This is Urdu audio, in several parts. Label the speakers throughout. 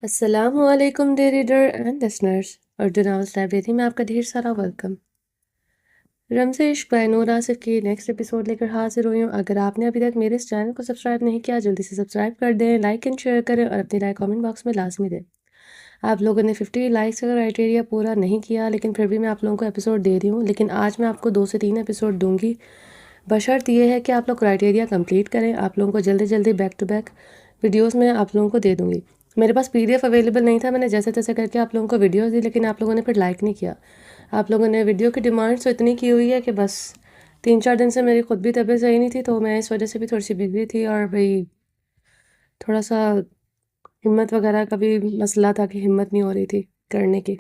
Speaker 1: السلام علیکم day reader and listeners, Urdu novels library میں آپ کا ڈھیر سارا ویلکم۔ رمز عشق بائی نور آصف کی نیکسٹ ایپیسوڈ لے کر حاضر ہوئی ہوں۔ اگر آپ نے ابھی تک میرے اس چینل کو سبسکرائب نہیں کیا، جلدی سے سبسکرائب کر دیں، لائک اینڈ شیئر کریں اور اپنی رائے کامنٹ باکس میں لازمی دیں۔ آپ لوگوں نے 50 لائکس کا کرائٹیریا پورا نہیں کیا، لیکن پھر بھی میں آپ لوگوں کو ایپیسوڈ دے رہی ہوں، لیکن آج میں آپ کو 2 سے 3 ایپیسوڈ دوں گی، بشرط یہ ہے کہ آپ لوگ کرائٹیریا کمپلیٹ کریں۔ آپ لوگوں کو جلدی جلدی بیک ٹو بیک ویڈیوز میں آپ لوگوں کو دے دوں گی۔ میرے پاس PDF اویلیبل نہیں تھا، میں نے جیسے تیسے کر کے آپ لوگوں کو ویڈیوز دی، لیکن آپ لوگوں نے پھر لائک نہیں کیا۔ آپ لوگوں نے ویڈیو کی ڈیمانڈ تو اتنی کی ہوئی ہے کہ بس 3-4 دن سے میری خود بھی طبیعت صحیح نہیں تھی، تو میں اس وجہ سے بھی تھوڑی سی بزی تھی، اور بھئی تھوڑا سا ہمت وغیرہ کا بھی مسئلہ تھا کہ ہمت نہیں ہو رہی تھی کرنے کی۔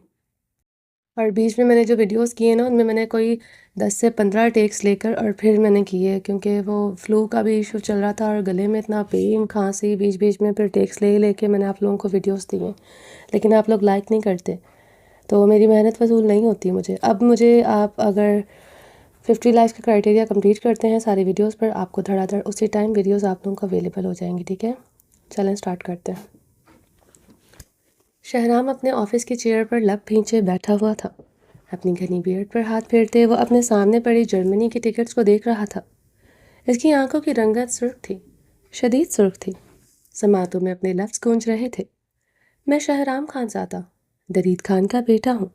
Speaker 1: اور بیچ میں نے جو ویڈیوز کیے نا، ان میں نے کوئی 10 سے 15 ٹیکس لے کر اور پھر میں نے کیے، کیونکہ وہ فلو کا بھی ایشو چل رہا تھا اور گلے میں اتنا پین کھانسی، بیچ بیچ میں پھر ٹیکس لے کے میں نے آپ لوگوں کو ویڈیوز دیے، لیکن آپ لوگ لائک نہیں کرتے، تو میری محنت فضول نہیں ہوتی مجھے۔ اب مجھے آپ اگر 50 لائکس کا کرائٹیریا کمپلیٹ کرتے ہیں ساری ویڈیوز پر، آپ کو دھڑا دھڑ اسی ٹائم ویڈیوز آپ لوگوں کو اویلیبل ہو جائیں گی، ٹھیک ہے؟ چلیں سٹارٹ کرتے ہیں۔ شہرام اپنے آفس کی چیئر پر لب بھینچے بیٹھا ہوا تھا، اپنی گھنی بیئرڈ پر ہاتھ پھیرتے وہ اپنے سامنے پڑی جرمنی کی ٹکٹس کو دیکھ رہا تھا۔ اس کی آنکھوں کی رنگت سرخ تھی، شدید سرخ تھی، سماعتوں میں اپنے لفظ گونج رہے تھے۔ میں شہرام خان زادہ، درید خان کا بیٹا ہوں۔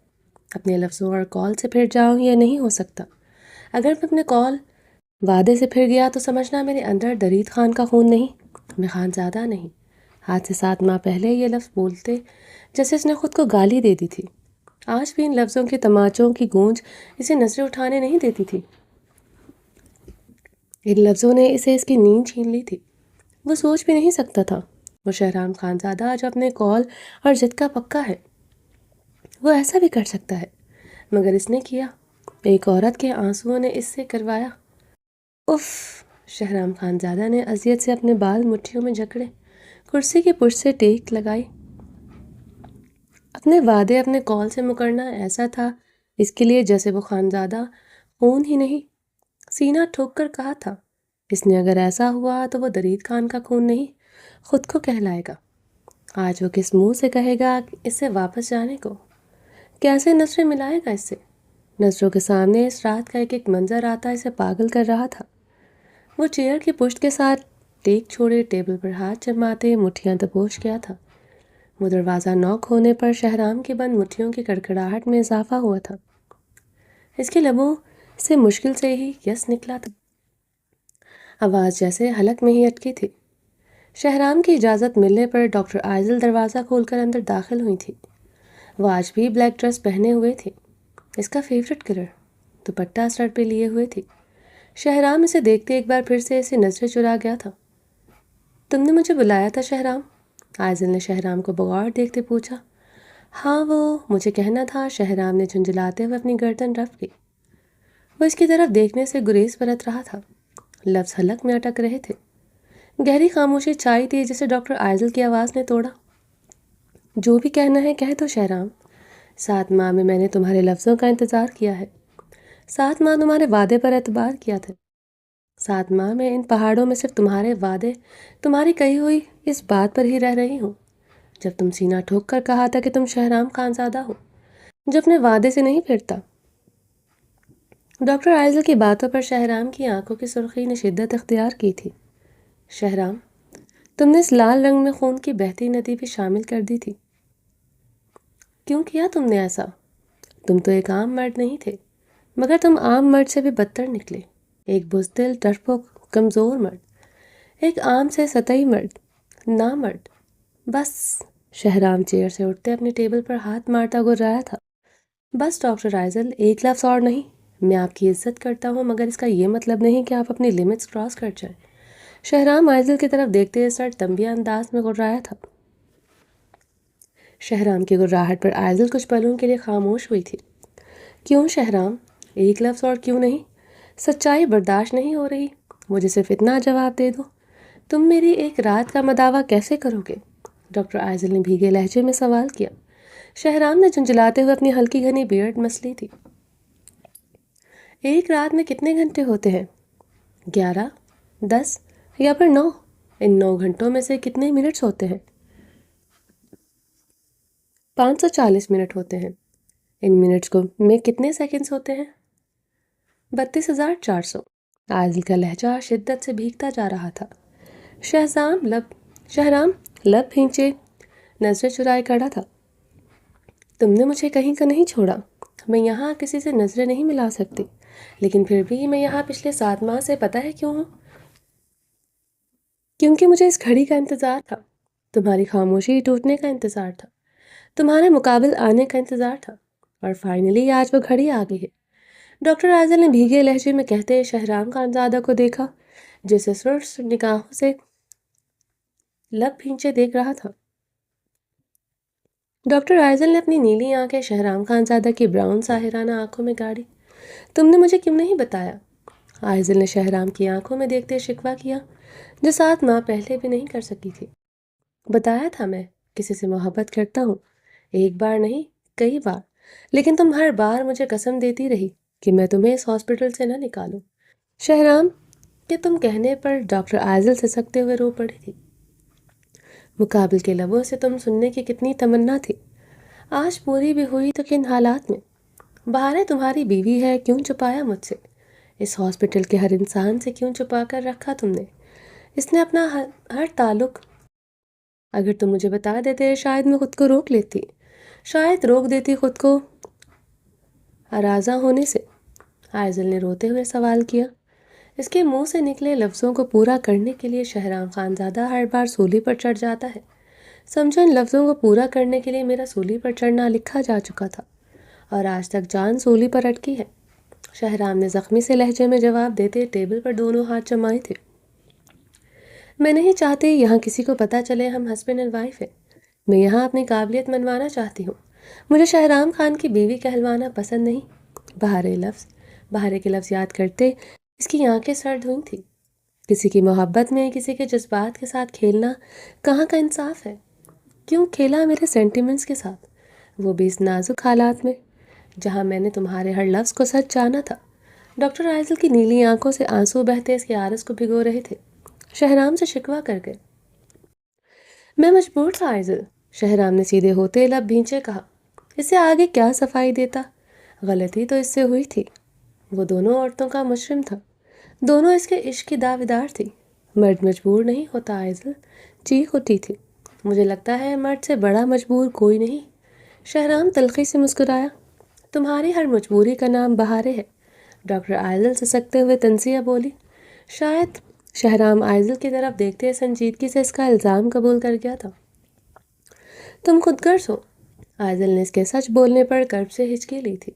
Speaker 1: اپنے لفظوں اور کال سے پھر جاؤں یہ نہیں ہو سکتا۔ اگر میں اپنے کال وعدے سے پھر گیا تو سمجھنا میرے اندر درید خان کا خون نہیں، میں خان زادہ نہیں۔ 8 سے 7 ماہ پہلے یہ لفظ بولتے جیسے اس نے خود کو گالی دے دی تھی۔ آج بھی ان لفظوں کے تماچوں کی گونج اسے نظریں اٹھانے نہیں دیتی تھی۔ ان لفظوں نے اسے اس کی نیند چھین لی تھی۔ وہ سوچ بھی نہیں سکتا تھا۔ وہ شہرام خان زادہ جو اپنے کال اور ضد کا پکا ہے، وہ ایسا بھی کر سکتا ہے، مگر اس نے کیا۔ ایک عورت کے آنسوؤں نے اس سے کروایا۔ اف! شہرام خان زادہ نے اذیت سے اپنے بال مٹھیوں میں جکڑے، کرسی کی پشت سے ٹیک لگائی۔ اپنے وعدے اپنے کال سے مکرنا ایسا تھا اس کے لیے جیسے وہ خانزادہ خون ہی نہیں۔ سینہ ٹھوک کر کہا تھا، اس نے اگر ایسا ہوا تو وہ درید خان کا خون نہیں، خود کو کہلائے گا۔ آج وہ کس منہ سے کہے گا اس سے واپس جانے کو؟ کیسے نظریں ملائے گا اس سے؟ نظروں کے سامنے اس رات کا ایک ایک منظر آتا اسے پاگل کر رہا تھا۔ وہ چیئر کی پشت کے ساتھ ٹیک چھوڑے ٹیبل پر ہاتھ جماتے مٹھیاں دبوچ گیا تھا۔ وہ دروازہ نوک ہونے پر شہرام کی بند مٹھیوں کی کڑکڑاہٹ میں اضافہ ہوا تھا۔ اس کے لبوں سے مشکل سے ہی یس نکلا تھا، آواز جیسے حلق میں ہی اٹکی تھی۔ شہرام کی اجازت ملنے پر ڈاکٹر آئزل دروازہ کھول کر اندر داخل ہوئی تھی۔ وہ آج بھی بلیک ڈریس پہنے ہوئے تھی، اس کا فیورٹ کلر، دوپٹہ سر پہ لیے ہوئے تھی۔ شہرام اسے دیکھتے ایک بار پھر سے اسے نظریں چرا گیا تھا۔ تم نے مجھے بلایا تھا شہرام؟ آئزل نے شہرام کو بغور دیکھتے پوچھا۔ ہاں، وہ مجھے کہنا تھا، شہرام نے جھنجھلاتے ہوئے اپنی گردن رفع کی۔ وہ اس کی طرف دیکھنے سے گریز برت رہا تھا، لفظ حلق میں اٹک رہے تھے۔ گہری خاموشی چھائی تھی جسے ڈاکٹر آئزل کی آواز نے توڑا۔ جو بھی کہنا ہے کہہ دو شہرام۔ 7 ماہ میں نے تمہارے لفظوں کا انتظار کیا ہے، 7 ماہ تمہارے وعدے پر اعتبار کیا تھا، 7 ماہ میں ان پہاڑوں میں صرف تمہارے وعدے، تمہاری کہی ہوئی اس بات پر ہی رہ رہی ہوں۔ جب تم سینہ ٹھوک کر کہا تھا کہ تم شہرام خان زادہ ہو، جو اپنے وعدے سے نہیں پھرتا۔ ڈاکٹر آئزل کی باتوں پر شہرام کی آنکھوں کی سرخی نے شدت اختیار کی تھی۔ شہرام، تم نے اس لال رنگ میں خون کی بہتی ندی بھی شامل کر دی تھی۔ کیوں کیا تم نے ایسا؟ تم تو ایک عام مرد نہیں تھے، مگر تم عام مرد سے بھی بدتر نکلے، ایک بزدل، ڈرپوک، کمزور مرد، ایک عام سے سطحی مرد، نامرد۔ بس! شہرام چیئر سے اٹھتے اپنے ٹیبل پر ہاتھ مارتا گررایا تھا۔ بس ڈاکٹر آئزل، ایک لفظ اور نہیں۔ میں آپ کی عزت کرتا ہوں، مگر اس کا یہ مطلب نہیں کہ آپ اپنی لیمٹس کراس کر جائیں۔ شہرام آئزل کی طرف دیکھتے سر تنبیہ انداز میں گررایا تھا۔ شہرام کی گرراہٹ پر آئزل کچھ پلوں کے لیے خاموش ہوئی تھی۔ کیوں شہرام؟ ایک لفظ اور کیوں نہیں؟ سچائی برداشت نہیں ہو رہی؟ مجھے صرف اتنا جواب دے دو، تم میری ایک رات کا مداوع کیسے کرو گے؟ ڈاکٹر آئزل نے بھیگے لہجے میں سوال کیا۔ شہرام نے جھنجھلاتے ہوئے اپنی ہلکی گھنی بیئرڈ مسلی تھی۔ ایک رات میں کتنے گھنٹے ہوتے ہیں؟ 11، 10 یا پھر 9؟ ان 9 گھنٹوں میں سے کتنے منٹس ہوتے ہیں؟ 540 منٹ ہوتے ہیں۔ ان منٹس کو میں کتنے سیکنڈز ہوتے ہیں؟ 32,400۔ عادل کا لہجہ شدت سے بھیگتا جا رہا تھا۔ شہرام لب بھینچے نظریں چرائے کھڑا تھا۔ تم نے مجھے کہیں کا نہیں چھوڑا۔ میں یہاں کسی سے نظریں نہیں ملا سکتی، لیکن پھر بھی میں یہاں پچھلے 7 ماہ سے پتہ ہے کیوں ہوں؟ کیونکہ مجھے اس گھڑی کا انتظار تھا، تمہاری خاموشی ٹوٹنے کا انتظار تھا، تمہارے مقابل آنے کا انتظار تھا، اور فائنلی آج وہ گھڑی آ گئی ہے۔ ڈاکٹر عادل نے بھیگے لہجے میں کہتے شہرام خانزادہ کو دیکھا، جسے سرخ نگاہوں سے لب بھینچے دیکھ رہا تھا۔ ڈاکٹر عائزل نے اپنی نیلی آنکھیں شہرام خانزادہ کی براؤن ساحرانہ آنکھوں میں گاڑی۔ تم نے مجھے کیوں نہیں بتایا؟ عائزل نے شہرام کی آنکھوں میں دیکھتے شکوہ کیا، جو 7 ماہ پہلے بھی نہیں کر سکی تھی۔ بتایا تھا میں کسی سے محبت کرتا ہوں، ایک بار نہیں کئی بار، لیکن تم ہر بار مجھے قسم دیتی رہی کہ میں تمہیں اس ہاسپٹل سے نہ نکالوں۔ شہرام کہ تم کہنے پر ڈاکٹر عائزل سسکتے ہوئے رو پڑی تھی۔ مقابل کے لبوں سے تم سننے کی کتنی تمنا تھی، آج پوری بھی ہوئی تو کن حالات میں؟ بہارے تمہاری بیوی ہے، کیوں چھپایا مجھ سے؟ اس ہاسپٹل کے ہر انسان سے کیوں چھپا کر رکھا تم نے؟ اس نے اپنا ہر تعلق، اگر تم مجھے بتا دیتے شاید میں خود کو روک لیتی، شاید روک دیتی خود کو آرازاں ہونے سے۔ عائزل نے روتے ہوئے سوال کیا۔ اس کے منہ سے نکلے لفظوں کو پورا کرنے کے لیے شہرام خانزادہ ہر بار سولی پر چڑھ جاتا ہے۔ سمجھو ان لفظوں کو پورا کرنے کے لیے میرا سولی پر چڑھنا لکھا جا چکا تھا، اور آج تک جان سولی پر اٹکی ہے۔ شہرام نے زخمی سے لہجے میں جواب دیتے ٹیبل پر دونوں ہاتھ جمائے تھے۔ میں نہیں چاہتی یہاں کسی کو پتہ چلے ہم ہسبینڈ اینڈ وائف ہیں۔ میں یہاں اپنی قابلیت منوانا چاہتی ہوں۔ مجھے شہرام خان کی بیوی کہلوانا پسند نہیں۔ بہارے کے لفظ یاد کرتے اس کی آنکھیں سرد ہوئی تھیں۔ کسی کی محبت میں کسی کے جذبات کے ساتھ کھیلنا کہاں کا انصاف ہے؟ کیوں کھیلا میرے سینٹیمنٹس کے ساتھ، وہ بھی اس نازک حالات میں جہاں میں نے تمہارے ہر لفظ کو سچ جانا تھا؟ ڈاکٹر عائزل کی نیلی آنکھوں سے آنسو بہتے اس کے عارض کو بھگو رہے تھے۔ شہرام سے شکوہ کر گئے۔ میں مجبور تھا عائزل، شہرام نے سیدھے ہوتے لب بھینچے کہا۔ اسے آگے کیا صفائی دیتا؟ غلطی تو اس سے ہوئی تھی۔ وہ دونوں عورتوں کا مجرم تھا، دونوں اس کے عشق کی دعویدار تھی۔ مرد مجبور نہیں ہوتا عائزل، چیخ اٹھی تھی۔ مجھے لگتا ہے مرد سے بڑا مجبور کوئی نہیں۔ شہرام تلخی سے مسکرایا۔ تمہاری ہر مجبوری کا نام بہارے ہے، ڈاکٹر عائزل سسکتے ہوئے تنزیہ بولی۔ شاید شہرام عائزل کی طرف دیکھتے سنجیدگی سے اس کا الزام قبول کر گیا تھا۔ تم خود غرض ہو۔ عائزل نے اس کے سچ بولنے پر کرب سے ہچکی لی تھی۔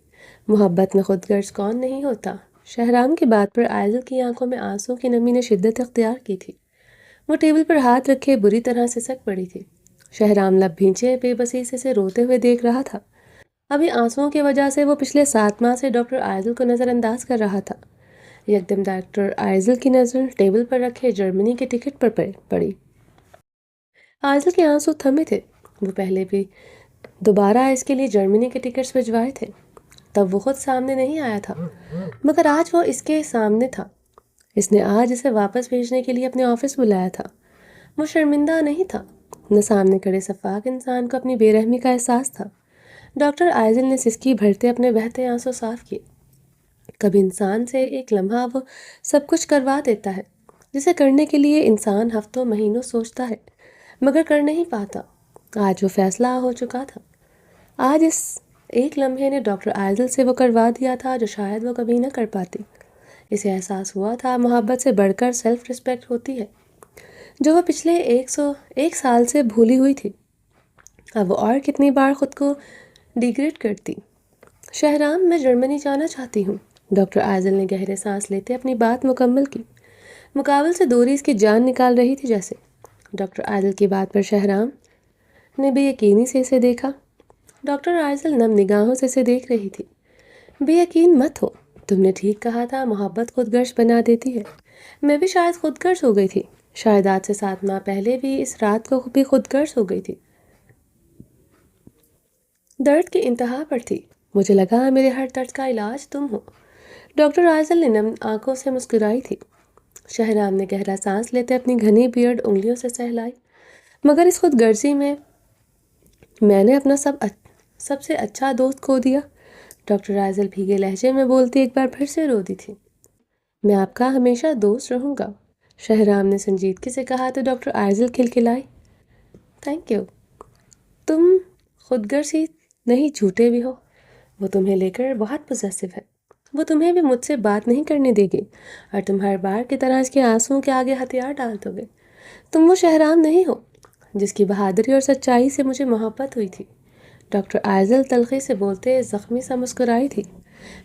Speaker 1: محبت میں خود غرض کون نہیں ہوتا؟ شہرام کی بات پر عائزل کی آنکھوں میں آنسوں کی نمی نے شدت اختیار کی تھی۔ وہ ٹیبل پر ہاتھ رکھے بری طرح سسک پڑی تھی۔ شہرام لب بھینچے بے بسی سے روتے ہوئے دیکھ رہا تھا۔ ابھی آنسوؤں کی وجہ سے وہ پچھلے 7 ماہ سے ڈاکٹر عائزل کو نظر انداز کر رہا تھا۔ یکدم ڈاکٹر عائزل کی نظر ٹیبل پر رکھے جرمنی کے ٹکٹ پر پڑی۔ عائزل کے آنسو تھمے تھے۔ وہ پہلے بھی دوبارہ اس کے لیے جرمنی کے ٹکٹس بھجوائے تھے، تب وہ خود سامنے نہیں آیا تھا، مگر آج وہ اس کے سامنے تھا۔ اس نے آج اسے واپس بھیجنے کے لیے اپنے آفس بلایا تھا۔ وہ شرمندہ نہیں تھا، نہ سامنے کھڑے سفاک انسان کو اپنی بے رحمی کا احساس تھا۔ ڈاکٹر عائزل نے سسکی بھرتے اپنے بہتے آنسو صاف کیے۔ کبھی انسان سے ایک لمحہ وہ سب کچھ کروا دیتا ہے جسے کرنے کے لیے انسان ہفتوں مہینوں سوچتا ہے مگر کر نہیں پاتا۔ آج وہ فیصلہ ہو چکا تھا۔ آج اس ایک لمحے نے ڈاکٹر عائزل سے وہ کروا دیا تھا جو شاید وہ کبھی نہ کر پاتی۔ اسے احساس ہوا تھا محبت سے بڑھ کر سیلف رسپیکٹ ہوتی ہے، جو وہ پچھلے 101 سال سے بھولی ہوئی تھی۔ اب وہ اور کتنی بار خود کو ڈیگریڈ کرتی۔ شہرام میں جرمنی جانا چاہتی ہوں۔ ڈاکٹر عائزل نے گہرے سانس لیتے اپنی بات مکمل کی۔ مقابل سے دوری اس کی جان نکال رہی تھی جیسے۔ ڈاکٹر عائزل کی بات پر شہرام نے بے یقینی سے اسے دیکھا۔ ڈاکٹر عائزل نم نگاہوں سے اسے دیکھ رہی تھی۔ بے یقین مت ہو، تم نے ٹھیک کہا تھا، محبت خود غرض بنا دیتی ہے۔ میں بھی شاید خود غرض ہو گئی تھی، شاید آج سے 7 ماہ پہلے بھی اس رات کو بھی خود غرض ہو گئی تھی۔ درد کی انتہا پر تھی، مجھے لگا میرے ہر درد کا علاج تم ہو۔ ڈاکٹر عائزل نے نم آنکھوں سے مسکرائی تھی۔ شہرام نے گہرا سانس لیتے اپنی گھنی بیئرڈ انگلیوں سے سہلائی۔ مگر اس خود غرضی میں نے اپنا سب سب سے اچھا دوست کھو دیا، ڈاکٹر آئزل بھیگے لہجے میں بولتی ایک بار پھر سے رو دی تھی۔ میں آپ کا ہمیشہ دوست رہوں گا، شہرام نے سنجیدگی سے کہا تو ڈاکٹر آئزل کھلکھلائی۔ تھینک یو، تم خود غرضی نہیں، جھوٹے بھی ہو۔ وہ تمہیں لے کر بہت پوزیسو ہے، وہ تمہیں بھی مجھ سے بات نہیں کرنے دے گی، اور تم ہر بار کی طرح اس کے آنسوؤں کے آگے ہتھیار ڈال دو گے۔ تم وہ شہرام نہیں ہو جس کی بہادری اور سچائی سے مجھے محبت ہوئی تھی۔ ڈاکٹر آئزل تلخی سے بولتے زخمی سا مسکرائی تھی۔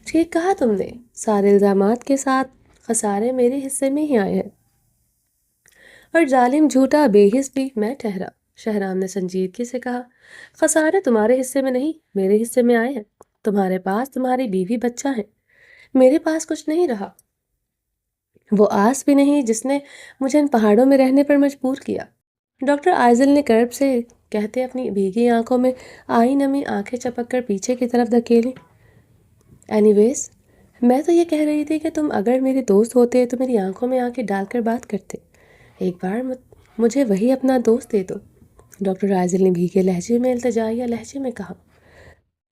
Speaker 1: ٹھیک کہا تم نے، سارے الزامات کے ساتھ خسارے میرے حصے میں ہی آئے ہیں، اور ظالم جھوٹا بے حس بھی میں ٹھہرا، شہرام نے سنجیدگی سے کہا۔ خسارے تمہارے حصے میں نہیں، میرے حصے میں آئے ہیں۔ تمہارے پاس تمہاری بیوی بچہ ہیں، میرے پاس کچھ نہیں رہا، وہ آس بھی نہیں جس نے مجھے ان پہاڑوں میں رہنے پر مجبور کیا۔ ڈاکٹر آئزل نے کرب سے کہتے اپنی بھیگی آنکھوں میں آئی نمی آنکھیں چپک کر پیچھے کی طرف دھکیلیں۔ اینی ویز، میں تو یہ کہہ رہی تھی کہ تم اگر میرے دوست ہوتے تو میری آنکھوں میں آنکھیں ڈال کر بات کرتے، ایک بار مجھے وہی اپنا دوست دے دو، ڈاکٹر آئزل نے بھیگے لہجے میں التجائیہ لہجے میں کہا۔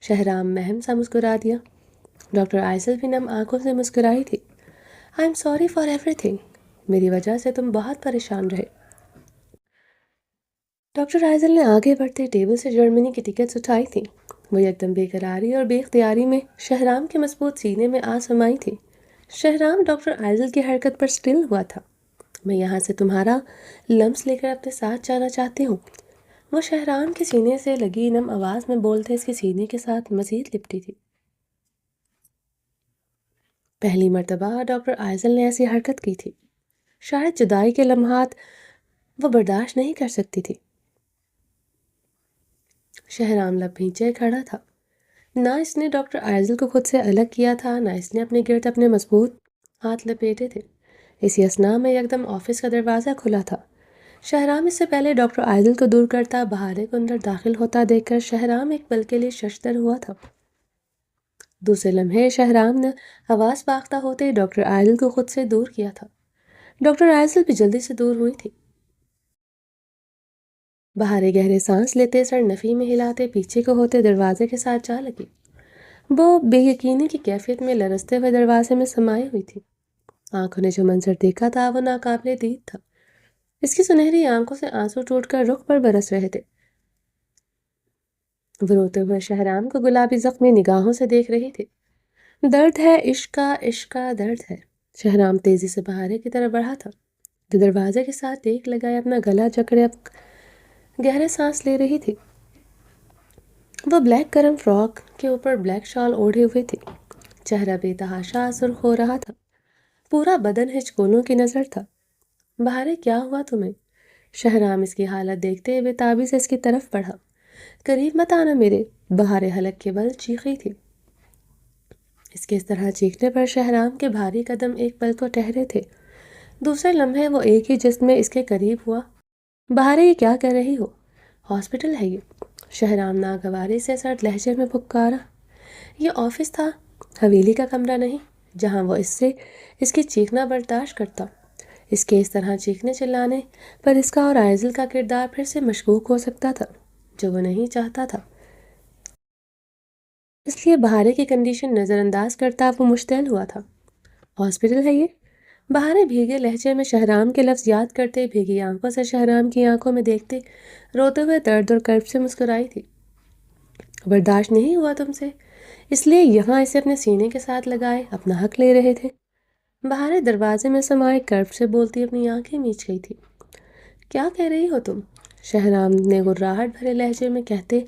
Speaker 1: شہرام مہم سا مسکرا دیا۔ ڈاکٹر آئزل بھی نم آنکھوں سے مسکرائی تھی۔ I am sorry for every thing, میری وجہ سے تم بہت پریشان رہے۔ ڈاکٹر آئزل نے آگے بڑھتے ٹیبل سے جرمنی کی ٹکٹس اٹھائی تھیں۔ وہ یکدم بے قراری اور بے اختیاری میں شہرام کے مضبوط سینے میں آ سمائی تھی۔ شہرام ڈاکٹر آئزل کی حرکت پر سٹل ہوا تھا۔ میں یہاں سے تمہارا لمس لے کر اپنے ساتھ جانا چاہتی ہوں، وہ شہرام کے سینے سے لگی نم آواز میں بولتے اس کے سینے کے ساتھ مزید لپٹی تھی۔ پہلی مرتبہ ڈاکٹر آئزل نے ایسی حرکت کی تھی، شاید جدائی کے لمحات وہ برداشت نہیں کر سکتی تھی۔ شہرام لب بھینچے کھڑا تھا، نہ اس نے ڈاکٹر آئزل کو خود سے الگ کیا تھا، نہ اس نے اپنے گرد اپنے مضبوط ہاتھ لپیٹے تھے۔ اسی اثنا میں یکدم آفس کا دروازہ کھلا تھا۔ شہرام اس سے پہلے ڈاکٹر آئزل کو دور کرتا بہارے کو اندر داخل ہوتا دیکھ کر شہرام ایک پل کے لیے ششدر ہوا تھا۔ دوسرے لمحے شہرام نے حواس باختہ ہوتے ڈاکٹر آئزل کو خود سے دور کیا تھا۔ ڈاکٹر آئزل بھی جلدی سے دور ہوئی تھی۔ بہارے گہرے سانس لیتے سر نفی میں ہلاتے پیچھے کو ہوتے دروازے کے ساتھ جا لگی۔ وہ بے یقینی کی کیفیت میں لرزتے ہوئے دروازے میں سمائی ہوئی تھی۔ آنکھوں نے جو منظر دیکھا تھا وہ ناقابل دید تھا۔ اس کی سنہری آنکھوں سے آنسو ٹوٹ کر رخ پر برس رہے تھے۔ وہ روتے ہوئے شہرام کو گلابی زخمی نگاہوں سے دیکھ رہی تھی۔ درد ہے عشق کا درد ہے، شہرام تیزی سے بہارے کی طرف بڑھا تھا جو دروازے کے ساتھ ٹیک لگائے اپنا گلا جکڑے اب گہرے سانس لے رہی تھی۔ وہ بلیک گرم فراک کے اوپر بلیک شال اوڑھے ہوئے تھی، چہرہ بے تحاشا سرخ ہو رہا تھا، پورا بدن ہچکولوں کی نظر تھا۔ بہارے کیا ہوا تمہیں؟ شہرام اس کی حالت دیکھتے بے تابی سے اس کی طرف بڑھا۔ قریب مت آنا میرے، بہارے حلق کے بل چیخی تھی۔ اس کے اس طرح چیخنے پر شہرام کے بھاری قدم ایک پل کو ٹھہرے تھے، دوسرے لمحے وہ ایک ہی جسم میں اس کے قریب ہوا۔ بہارے یہ کیا کر رہی ہو؟ ہاسپٹل ہے یہ، شہرام ناگواری سے سرد لہجے میں پکارا۔ یہ آفس تھا، حویلی کا کمرہ نہیں جہاں وہ اس کی چیخنا برداشت کرتا۔ اس کے اس طرح چیخنے چلانے پر اس کا اور آئزل کا کردار پھر سے مشکوک ہو سکتا تھا جو وہ نہیں چاہتا تھا۔ اس لیے بہارے کی کنڈیشن نظر انداز کرتا وہ مشتعل ہوا تھا۔ ہاسپٹل ہے یہ؟ بہارے بھیگے لہجے میں شہرام کے لفظ یاد کرتے بھیگی آنکھوں سے شہرام کی آنکھوں میں دیکھتے روتے ہوئے درد اور کرب سے مسکرائی تھی۔ برداشت نہیں ہوا تم سے، اس لیے یہاں اسے اپنے سینے کے ساتھ لگائے اپنا حق لے رہے تھے۔ بہارے دروازے میں سمائے کرب سے بولتی اپنی آنکھیں میچ گئی تھی۔ کیا کہہ رہی ہو تم؟ شہرام نے غراہٹ بھرے لہجے میں کہتے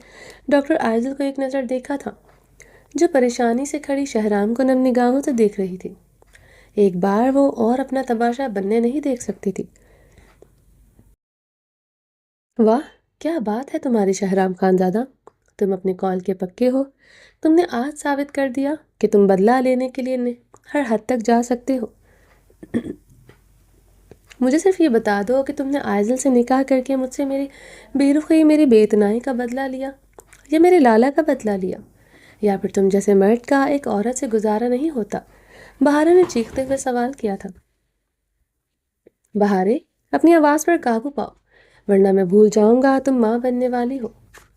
Speaker 1: ڈاکٹر آئزل کو ایک نظر دیکھا تھا جو پریشانی سے کھڑی شہرام کو نم نگاہوں سے دیکھ رہی تھی۔ ایک بار وہ اور اپنا تماشا بننے نہیں دیکھ سکتی تھی۔ واہ کیا بات ہے تمہاری شہرام خانزادہ، تم اپنے کال کے پکے ہو، تم نے آج ثابت کر دیا کہ تم بدلہ لینے کے لیے ہر حد تک جا سکتے ہو۔ مجھے صرف یہ بتا دو کہ تم نے آئزل سے نکاح کر کے مجھ سے میری بے رخی، میری بے اتنائی کا بدلہ لیا یا میرے لالا کا بدلہ لیا، یا پھر تم جیسے مرد کا ایک عورت سے گزارا نہیں ہوتا؟ بہارے نے چیختے ہوئے سوال کیا تھا۔ بہارے اپنی آواز پر قابو پاؤ ورنہ میں بھول جاؤں گا تم ماں بننے والی ہو۔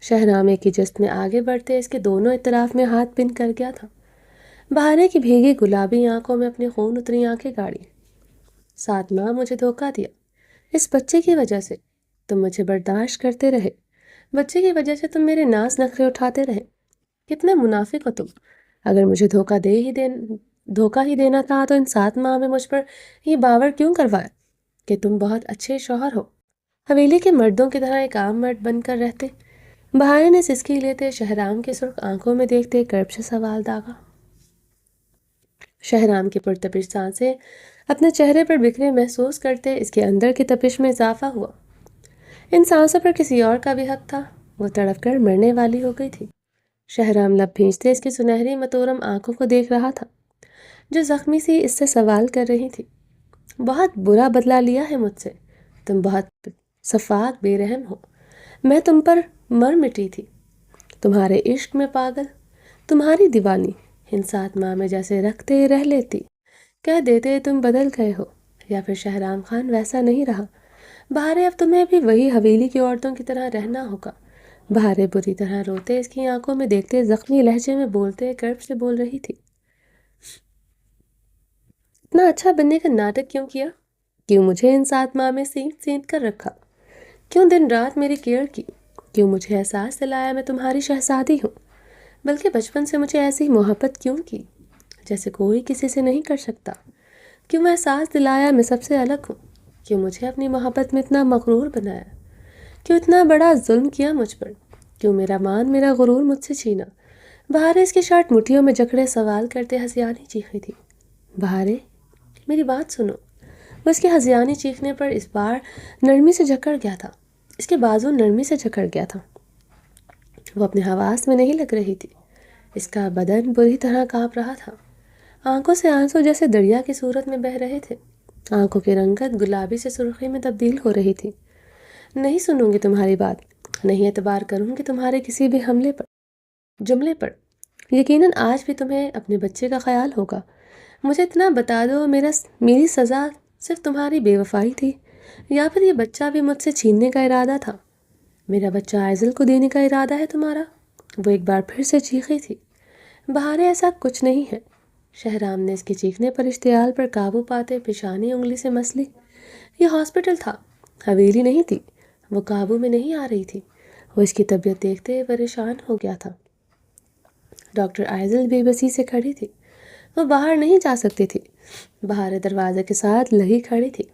Speaker 1: شہنامے کی جست میں آگے بڑھتے اس کے دونوں اطراف میں ہاتھ پن کر گیا تھا۔ بہارے کی بھیگی گلابی آنکھوں میں اپنی خون اتری آنکھیں گاڑی۔ 7 ماہ مجھے دھوکہ دیا، اس بچے کی وجہ سے تم مجھے برداشت کرتے رہے، بچے کی وجہ سے تم میرے ناز نخرے اٹھاتے رہے۔ کتنے منافق ہو تم۔ اگر مجھے دھوکہ ہی دینا تھا تو ان 7 ماہ میں مجھ پر یہ باور کیوں کروایا کہ تم بہت اچھے شوہر ہو، حویلی کے مردوں کی طرح ایک عام مرد بن کر رہتے؟ بہارے نے سسکی لیتے شہرام کی سرخ آنکھوں میں دیکھتے کرب سے سوال داغا۔ شہرام کی پرتپش سانسیں اپنے چہرے پر بکھرے محسوس کرتے اس کے اندر کی تپش میں اضافہ ہوا۔ ان سانسوں پر کسی اور کا بھی حق تھا، وہ تڑپ کر مرنے والی ہو گئی تھی۔ شہرام لب بھینچتے اس کی سنہری متورم آنکھوں کو دیکھ رہا تھا جو زخمی سی اس سے سوال کر رہی تھی۔ بہت برا بدلہ لیا ہے مجھ سے، تم بہت شفاق بے رحم ہو، میں تم پر مر مٹی تھی، تمہارے عشق میں پاگل، تمہاری دیوانی، ان 7 ماہ میں جیسے رکھتے رہ لیتی، کہہ دیتے تم بدل گئے ہو، یا پھر شہرام خان ویسا نہیں رہا۔ بہارے اب تمہیں بھی وہی حویلی کی عورتوں کی طرح رہنا ہوگا۔ بہارے بری طرح روتے اس کی آنکھوں میں دیکھتے زخمی لہجے میں بولتے کرب سے بول رہی تھی، اتنا اچھا بننے کا ناٹک کیوں کیا؟ کیوں مجھے ان 7 ماہ میں سینت سینت کر رکھا؟ کیوں دن رات میری کیئر کی؟ کیوں مجھے احساس دلایا میں تمہاری شہزادی ہوں؟ بلکہ بچپن سے مجھے ایسی محبت کیوں کی جیسے کوئی کسی سے نہیں کر سکتا؟ کیوں احساس دلایا میں سب سے الگ ہوں؟ کیوں مجھے اپنی محبت میں اتنا مغرور بنایا؟ کیوں اتنا بڑا ظلم کیا مجھ پر؟ کیوں میرا مان، میرا غرور مجھ سے چھینا؟ بہارے اس کی شرٹ مٹھیوں میں جکڑے سوال کرتے ہنسیانی چیخی تھی۔ بہارے میری بات سنو۔ وہ اس کے ہنسیانی چیخنے پر اس بار نرمی سے جکڑ گیا تھا، اس کے بازو نرمی سے جکڑ گیا تھا۔ وہ اپنے حواس میں نہیں لگ رہی تھی، اس کا بدن بری طرح کانپ رہا تھا، آنکھوں سے آنسو جیسے دریا کی صورت میں بہہ رہے تھے، آنکھوں کی رنگت گلابی سے سرخی میں تبدیل ہو رہی تھی۔ نہیں سنوں گی تمہاری بات، نہیں اعتبار کروں گی تمہارے کسی بھی جملے پر۔ یقیناً آج بھی تمہیں اپنے بچے کا خیال ہوگا۔ مجھے اتنا بتا دو، میری سزا صرف تمہاری بے وفائی تھی یا پھر یہ بچہ بھی مجھ سے چھیننے کا ارادہ تھا؟ میرا بچہ عائزل کو دینے کا ارادہ ہے تمہارا؟ وہ ایک بار پھر سے چیخی تھی۔ بہارے ایسا کچھ نہیں ہے۔ شہرام نے اس کے چیخنے پر اشتعال پر قابو پاتے پیشانی انگلی سے مس لی۔ یہ ہاسپٹل تھا، حویلی نہیں تھی، وہ قابو میں نہیں آ رہی تھی۔ وہ اس کی طبیعت دیکھتے پریشان ہو گیا تھا۔ ڈاکٹر عائزل بے بسی سے کھڑی تھی، وہ باہر نہیں جا سکتی تھی۔ بہارے دروازے کے ساتھ لگی کھڑی تھی،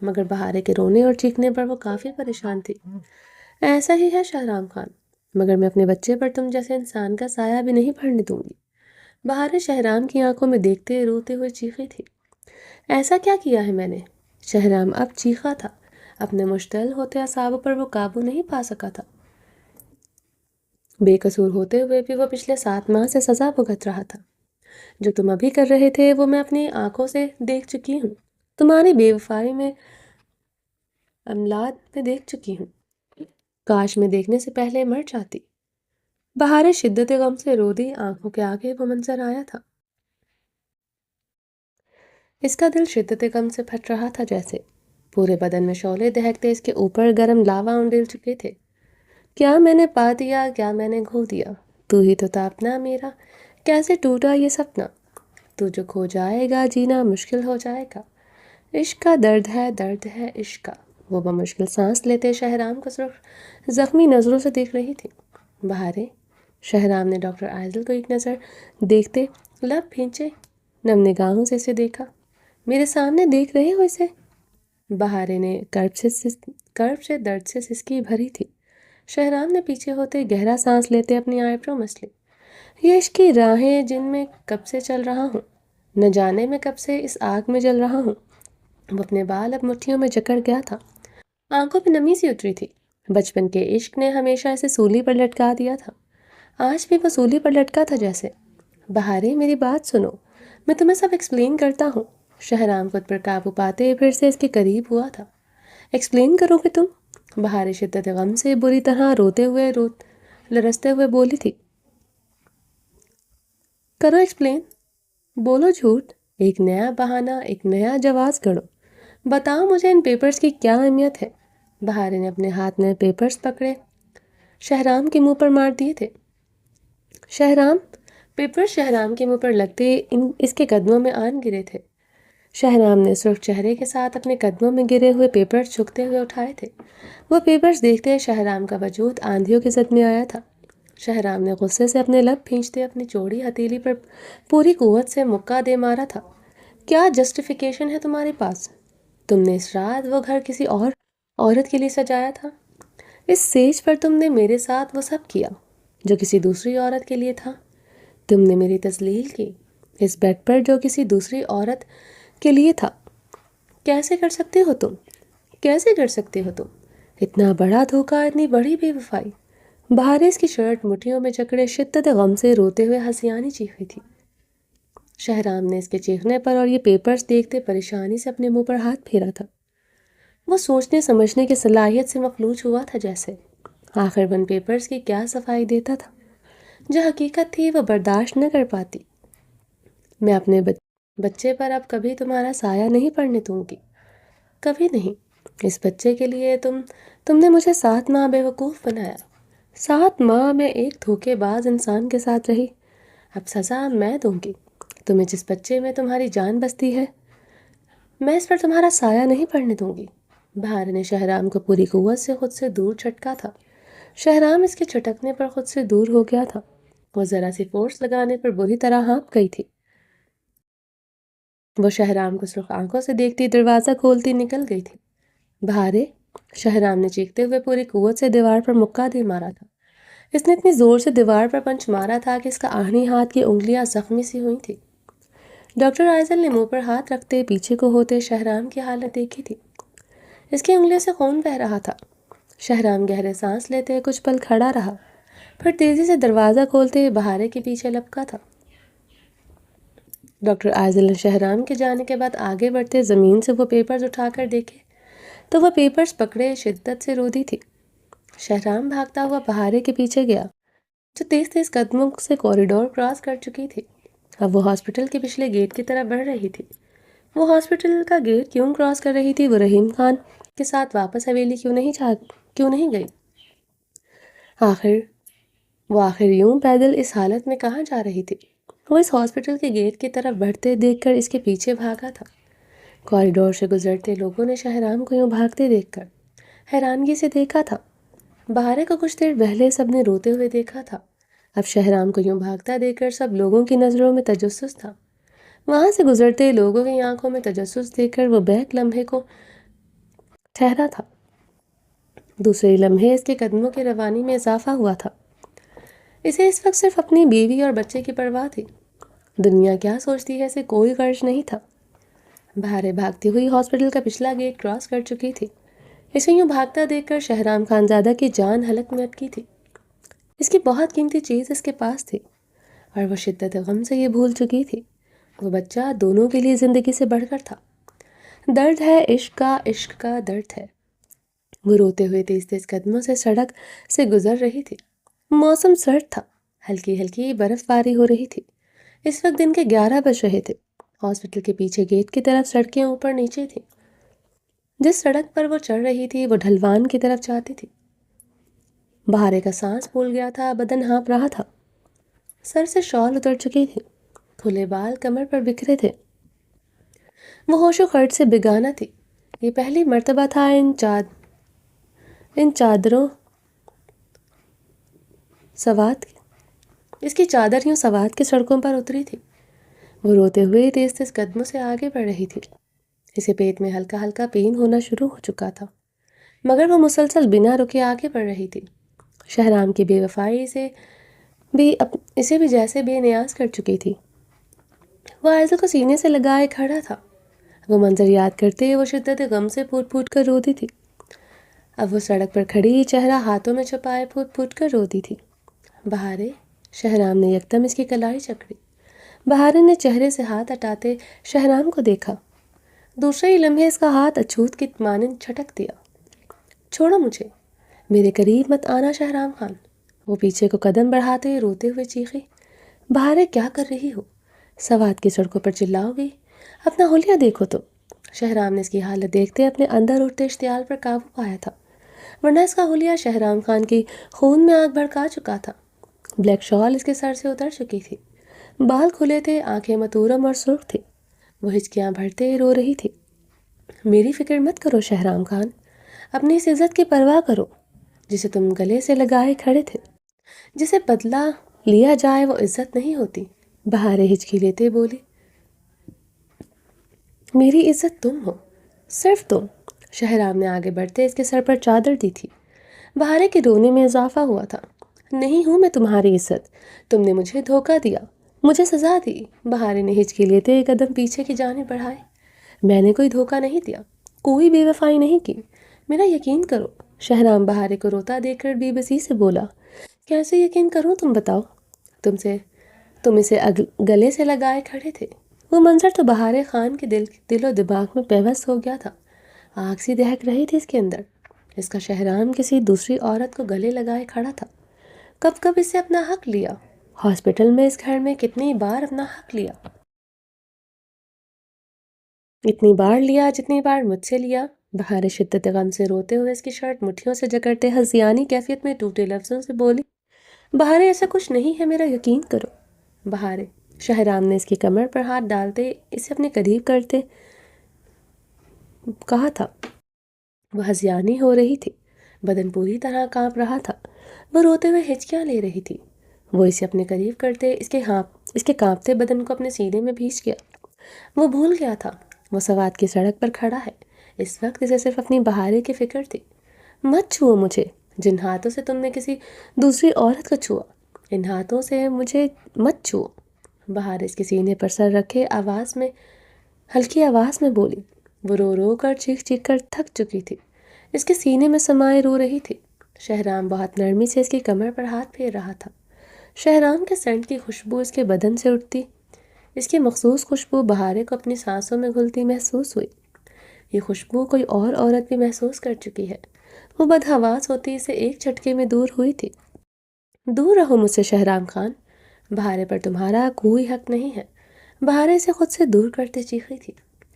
Speaker 1: مگر بہارے کے رونے اور چیخنے پر وہ کافی پریشان تھی۔ ایسا ہی ہے شہرام خان، مگر میں اپنے بچے پر تم جیسے انسان کا سایہ بھی نہیں پڑنے دوں گی۔ بہارے شہرام کی آنکھوں میں دیکھتے روتے ہوئے چیخی تھی۔ ایسا کیا کیا ہے میں نے؟ شہرام اب چیخا تھا، اپنے مشتعل ہوتے اعصابوں پر وہ قابو نہیں پا سکا تھا۔ بے قصور ہوتے ہوئے بھی وہ پچھلے 7 ماہ سے سزا بھگت رہا تھا۔ جو تم ابھی کر رہے تھے وہ میں اپنی آنکھوں سے دیکھ چکی ہوں، تمہاری بے وفائی میں عملات میں دیکھ چکی ہوں، کاش میں دیکھنے سے پہلے مر جاتی۔ بہارے شدت غم سے رو دی، آنکھوں کے آگے وہ منظر آیا تھا۔ اس کا دل شدت غم سے پھٹ رہا تھا، جیسے پورے بدن میں شعلے دہکتے اس کے اوپر گرم لاوا انڈیل چکے تھے۔ کیا میں نے پا دیا، کیا میں نے کھو دیا، تو ہی تو تھا اپنا میرا، کیسے ٹوٹا یہ سپنا، تو جو کھو جائے گا جینا مشکل ہو جائے گا، عشق کا درد ہے عشق کا۔ وہ بمشکل سانس لیتے شہرام کو صرف زخمی نظروں سے دیکھ رہی تھی۔ بہارے، شہرام نے ڈاکٹر عائزل کو ایک نظر دیکھتے لب بھینچے، نم نگاہوں سے اسے دیکھا۔ میرے سامنے دیکھ رہے ہو اسے؟ بہارے نے کرب سے درد سے سسکی بھری تھی۔ شہرام نے پیچھے ہوتے گہرا سانس لیتے اپنی آئی برو مس لی۔ یہ عشق کی راہیں جن میں کب سے چل رہا ہوں، نہ جانے میں کب سے اس آگ میں جل رہا ہوں۔ وہ اپنے بال اب مٹھیوں میں جکڑ گیا تھا، آنکھوں پہ نمی سی اتری تھی۔ بچپن کے عشق نے ہمیشہ اسے سولی پر لٹکا دیا تھا، آج بھی وہ سولی پر لٹکا تھا جیسے۔ بہارے میری بات سنو، میں تمہیں سب ایکسپلین کرتا ہوں۔ شہرام خود پر قابو پاتے پھر سے اس کے قریب ہوا تھا۔ ایکسپلین کرو گے تم؟ بہارے شدت غم سے بری طرح لرزتے ہوئے بولی تھی۔ کرو ایکسپلین، بولو جھوٹ، ایک نیا بہانہ، ایک نیا جواز گھڑو، بتاؤ مجھے ان پیپرز کی کیا اہمیت ہے۔ بہارے نے اپنے ہاتھ میں پیپرز پکڑے، شہرام کے منہ پر مار دیے تھے۔ شہرام، پیپر شہرام کے منہ پر لگتے اس کے قدموں میں آن گرے تھے۔ شہرام نے سرخ چہرے کے ساتھ اپنے قدموں میں گرے ہوئے پیپرز چھکتے ہوئے اٹھائے تھے۔ وہ پیپرز دیکھتے شہرام کا وجود آندھیوں کی زد میں آیا تھا۔ شہرام نے غصے سے اپنے لب کھینچتے اپنی چوڑی ہتھیلی پر پوری قوت سے مکہ دے مارا تھا۔ کیا جسٹیفیکیشن ہے تمہارے پاس؟ تم نے اس رات وہ گھر کسی اور عورت کے لیے سجایا تھا۔ اس سیج پر تم نے میرے ساتھ وہ سب کیا جو کسی دوسری عورت کے لیے تھا۔ تم نے میری تذلیل کی اس بیڈ پر جو کسی دوسری عورت کے لیے تھا۔ کیسے کر سکتے ہو تم؟ کیسے کر سکتے ہو تم؟ اتنا بڑا دھوکہ، اتنی بڑی بے وفائی۔ بہار اس کی شرٹ مٹھیوں میں جکڑے شدت غم سے روتے ہوئے ہنسیانی چیخی تھی۔ شہرام نے اس کے چیخنے پر اور یہ پیپرز دیکھتے پریشانی سے اپنے منہ پر ہاتھ پھیرا تھا۔ وہ سوچنے سمجھنے کی صلاحیت سے مفلوج ہوا تھا جیسے۔ آخر بن پیپرز کی کیا صفائی دیتا تھا؟ جو حقیقت تھی وہ برداشت نہ کر پاتی۔ میں اپنے بچے پر اب کبھی تمہارا سایہ نہیں پڑنے دوں گی، کبھی نہیں۔ اس بچے کے لیے تم نے مجھے 7 ماہ بے وقوف بنایا۔ 7 ماہ میں ایک دھوکے باز انسان کے ساتھ رہی۔ اب سزا میں دوں گی تمہیں جس بچے میں تمہاری جان بستی ہے۔ میں اس پر تمہارا سایہ نہیں پڑنے دوں گی۔ بہار نے شہرام کو پوری قوت سے خود سے دور چھٹکا تھا۔ شہرام اس کے چھٹکنے پر خود سے دور ہو گیا تھا۔ وہ ذرا سی فورس لگانے پر بری طرح ہانپ گئی تھی۔ وہ شہرام کو سرخ آنکھوں سے دیکھتی دروازہ کھولتی نکل گئی تھی۔ بہارے، شہرام نے چیختے ہوئے پوری قوت سے دیوار پر مکہ دے مارا تھا۔ اس نے اتنی زور سے دیوار پر پنچ مارا تھا کہ اس کا آہنی ہاتھ کی انگلیاں زخمی سی ہوئی تھی۔ ڈاکٹر آئزل نے منہ پر ہاتھ رکھتے پیچھے کو ہوتے شہرام کی حالت دیکھی تھی۔ اس کی انگلیوں سے خون بہہ رہا تھا۔ شہرام گہرے سانس لیتے کچھ پل کھڑا رہا، پھر تیزی سے دروازہ کھولتے بہارے کے پیچھے لپکا تھا۔ ڈاکٹر آئزل نے شہرام کے جانے کے بعد آگے بڑھتے زمین سے وہ پیپرز اٹھا کر دیکھے تو وہ پیپرز پکڑے شدت سے رو دی تھی۔ شہرام بھاگتا ہوا بہارے کے پیچھے گیا جو تیز تیز قدموں سے کوریڈور کراس کر چکی تھی۔ اب وہ ہاسپٹل کے پچھلے گیٹ کی طرف بڑھ رہی تھی۔ وہ ہاسپٹل کا گیٹ کیوں کراس کر رہی تھی؟ وہ رحیم خان کے ساتھ واپس حویلی کیوں نہیں گئی؟ آخر یوں پیدل اس حالت میں کہاں جا رہی تھی؟ وہ اس ہاسپٹل کے گیٹ کی طرف بڑھتے دیکھ کر اس کے پیچھے بھاگا تھا۔ کوریڈور سے گزرتے لوگوں نے شہرام کو یوں بھاگتے دیکھ کر حیرانگی سے دیکھا تھا۔ بہارے کو کچھ دیر پہلے سب نے روتے ہوئے دیکھا تھا۔ اب شہرام کو یوں بھاگتا دیکھ کر سب لوگوں کی نظروں میں تجسس تھا۔ وہاں سے گزرتے لوگوں کی آنکھوں میں تجسس دیکھ کر وہ بیک لمحے کو ٹھہرا تھا۔ دوسرے لمحے اس کے قدموں کی روانی میں اضافہ ہوا تھا۔ اسے اس وقت صرف اپنی بیوی اور بچے کی پرواہ تھی۔ دنیا کیا سوچتی ہے اسے کوئی غرض نہیں تھا۔ بہارے بھاگتی ہوئی ہاسپٹل کا پچھلا گیٹ کراس کر چکی تھی۔ اسے یوں بھاگتا دیکھ کر شہرام خانزادہ کی جان حلق میں اٹکی تھی۔ اس کی بہت قیمتی چیز اس کے پاس تھی اور وہ شدت غم سے یہ بھول چکی تھی۔ وہ بچہ دونوں کے لیے زندگی سے بڑھ کر تھا۔ درد ہے عشق کا درد ہے۔ وہ روتے ہوئے تیز تیز قدموں سے سڑک سے گزر رہی تھی۔ موسم سرد تھا، ہلکی ہلکی برف باری ہو رہی تھی۔ اس وقت دن کے 11 بج رہے تھے۔ ہاسپٹل کے پیچھے گیٹ کی طرف سڑکیں اوپر نیچے تھیں۔ جس سڑک پر وہ چڑھ رہی تھی وہ ڈھلوان کی طرف جاتی تھی۔ بہارے کا سانس پھول گیا تھا، بدن ہانپ رہا تھا، سر سے شال اتر چکی تھی، کھلے بال کمر پر بکھرے تھے۔ وہ ہوش و خرد سے بیگانہ تھی۔ یہ پہلی مرتبہ تھا اس کی چادر یوں سوات کی سڑکوں پر اتری تھی۔ وہ روتے ہوئے تیز تیز قدموں سے آگے بڑھ رہی تھی۔ اسے پیٹ میں ہلکا ہلکا پین ہونا شروع ہو چکا تھا، مگر وہ مسلسل بنا رکے آگے بڑھ رہی تھی۔ شہرام کی بے وفائی اسے بھی جیسے بے نیاز کر چکی تھی۔ وہ آئزل کو سینے سے لگائے کھڑا تھا۔ وہ منظر یاد کرتے وہ شدت غم سے پھوٹ پھوٹ کر روتی تھی۔ اب وہ سڑک پر کھڑی چہرہ ہاتھوں میں چھپائے پھوٹ پھوٹ کر روتی تھی۔ بہارے، شہرام نے یکدم اس کی کلائی چکری۔ بہارے نے چہرے سے ہاتھ ہٹاتے شہرام کو دیکھا۔ دوسرے ہی لمحے اس کا ہاتھ اچھوت کی مانند چھٹک دیا۔ چھوڑو مجھے، میرے قریب مت آنا شہرام خان۔ وہ پیچھے کو قدم بڑھاتے روتے ہوئے چیخی۔ بہارے، کیا کر رہی ہو؟ سوات کی سڑکوں پر چلاؤ گی؟ اپنا حلیہ دیکھو تو۔ شہرام نے اس کی حالت دیکھتے اپنے اندر اٹھتے اشتعال پر قابو پایا تھا۔ ورنہ اس کا حلیہ شہرام خان کی خون میں آگ بھڑکا چکا تھا۔ بلیک شال اس کے سر سے اتر چکی تھی، بال کھلے تھے، آنکھیں متورم اور سرخ تھی۔ وہ ہچکیاں بھرتے رو رہی تھی۔ میری فکر مت کرو شہرام خان، اپنی اس عزت کی پرواہ کرو جسے تم گلے سے لگائے کھڑے تھے۔ جسے بدلہ لیا جائے وہ عزت نہیں ہوتی۔ بہاریں ہچکی لیتے بولی، میری عزت تم ہو، صرف تم۔ شہرام نے آگے بڑھتے اس کے سر پر چادر دی تھی۔ بہارے کے رونے میں اضافہ ہوا تھا۔ نہیں ہوں میں تمہاری عزت، تم نے مجھے دھوکہ دیا، مجھے سزا دی۔ بہارے نے ہچکی لیتے ایک قدم پیچھے کی جانب بڑھائے۔ میں نے کوئی دھوکہ نہیں دیا، کوئی بے وفائی نہیں کی، میرا یقین کرو۔ شہرام بہارے کو روتا دیکھ کر بے بسی سے بولا، کیسے یقین کروں تم بتاؤ؟ تم اسے گلے سے لگائے کھڑے تھے۔ وہ منظر تو بہارے خان کے دل و دماغ میں پیوست ہو گیا تھا۔ آگ سی دہک رہی تھی اس کے اندر۔ اس کا شہرام کسی دوسری عورت کو گلے لگائے کھڑا تھا۔ کب کب اس سے اپنا حق لیا، ہاسپٹل میں، اس گھر میں کتنی بار اپنا حق لیا، اتنی بار لیا جتنی بار مجھ سے لیا۔ بہارے شدت غم سے روتے ہوئے اس کی شرٹ مٹھیوں سے جکڑتے ہذیانی کیفیت میں ٹوٹے لفظوں سے بولی، بہارے ایسا کچھ نہیں ہے، میرا یقین کرو۔ بہارے، شہرام نے اس کی کمر پر ہاتھ ڈالتے اسے اپنے قریب کرتے کہا تھا۔ وہ ہذیانی ہو رہی تھی، بدن پوری طرح کانپ رہا تھا، وہ روتے ہوئے ہچکیاں لے رہی تھی۔ وہ اسے اپنے قریب کرتے اس کے کانپتے بدن کو اپنے سینے میں بھیج گیا۔ وہ بھول گیا تھا وہ سوات کی سڑک پر کھڑا ہے۔ اس وقت اسے صرف اپنی بہارے کی فکر تھی۔ مت چھوؤ مجھے، جن ہاتھوں سے تم نے کسی دوسری عورت کو چھوا، ان ہاتھوں سے مجھے مت چھوؤ۔ بہار اس کے سینے پر سر رکھے ہلکی آواز میں بولی۔ وہ رو رو کر چیخ چیخ کر تھک چکی تھی، اس کے سینے میں سمائے رو رہی تھی۔ شہرام بہت نرمی سے اس کی کمر پر ہاتھ پھیر رہا تھا۔ شہرام کے سینٹ کی خوشبو اس کے بدن سے اٹھتی، اس کی مخصوص خوشبو بہارے کو اپنی سانسوں میں گھلتی محسوس ہوئی۔ یہ خوشبو کوئی اور عورت بھی محسوس کر چکی ہے۔ وہ بدحواس ہوتی اسے ایک جھٹکے میں دور ہوئی تھی۔ دور رہو مجھ سے شہرام خان، بہارے پر تمہارا کوئی حق نہیں ہے۔ بہارے اسے خود سے دور کرتے چیخی تھی۔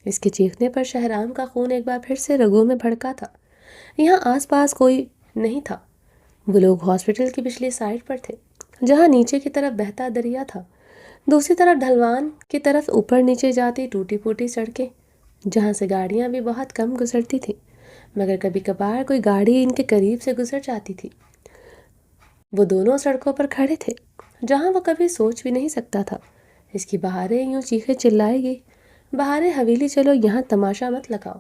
Speaker 1: اس کے چیخنے پر شہرام کا خون ایک بار پھر سے رگوں میں بھڑکا تھا۔ یہاں آس پاس کوئی نہیں تھا۔ وہ لوگ ہاسپٹل کی پچھلی سائڈ پر تھے، جہاں نیچے کی طرف بہتا دریا تھا، دوسری طرف ڈھلوان کی طرف اوپر نیچے جاتی ٹوٹی پھوٹی سڑکیں، جہاں سے گاڑیاں بھی بہت کم گزرتی تھیں، مگر کبھی کبھار کوئی گاڑی ان کے قریب سے گزر جاتی تھی۔ وہ دونوں سڑکوں پر کھڑے تھے جہاں وہ کبھی سوچ بھی نہیں سکتا تھا اس کی بہاریں یوں چیخے چلائے گی۔ بہاریں حویلی چلو، یہاں تماشا مت لگاؤ۔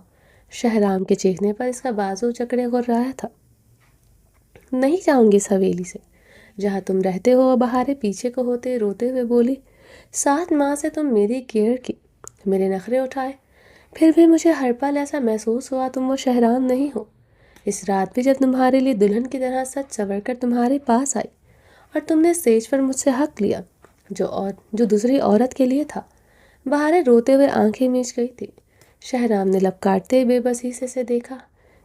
Speaker 1: شہرام کے چیخنے پر اس کا بازو جکڑے غر رہا تھا۔ نہیں جاؤں گی اس حویلی سے جہاں تم رہتے ہو۔ بہاریں پیچھے کو ہوتے روتے ہوئے بولی، 7 ماہ سے تم میری کیئر کی، میرے نخرے اٹھائے، پھر بھی مجھے ہر پل ایسا محسوس ہوا تم وہ شہرام نہیں ہو۔ اس رات بھی جب تمہارے لیے دلہن کی طرح سج سنور کر تمہارے پاس آئی اور تم نے اسٹیج پر مجھ سے حق لیا جو دوسری عورت کے لیے تھا۔ بہاریں روتے ہوئے آنکھیں میچ گئی تھی۔ شہرام نے لب کاٹتے بے بسی سے اسے دیکھا۔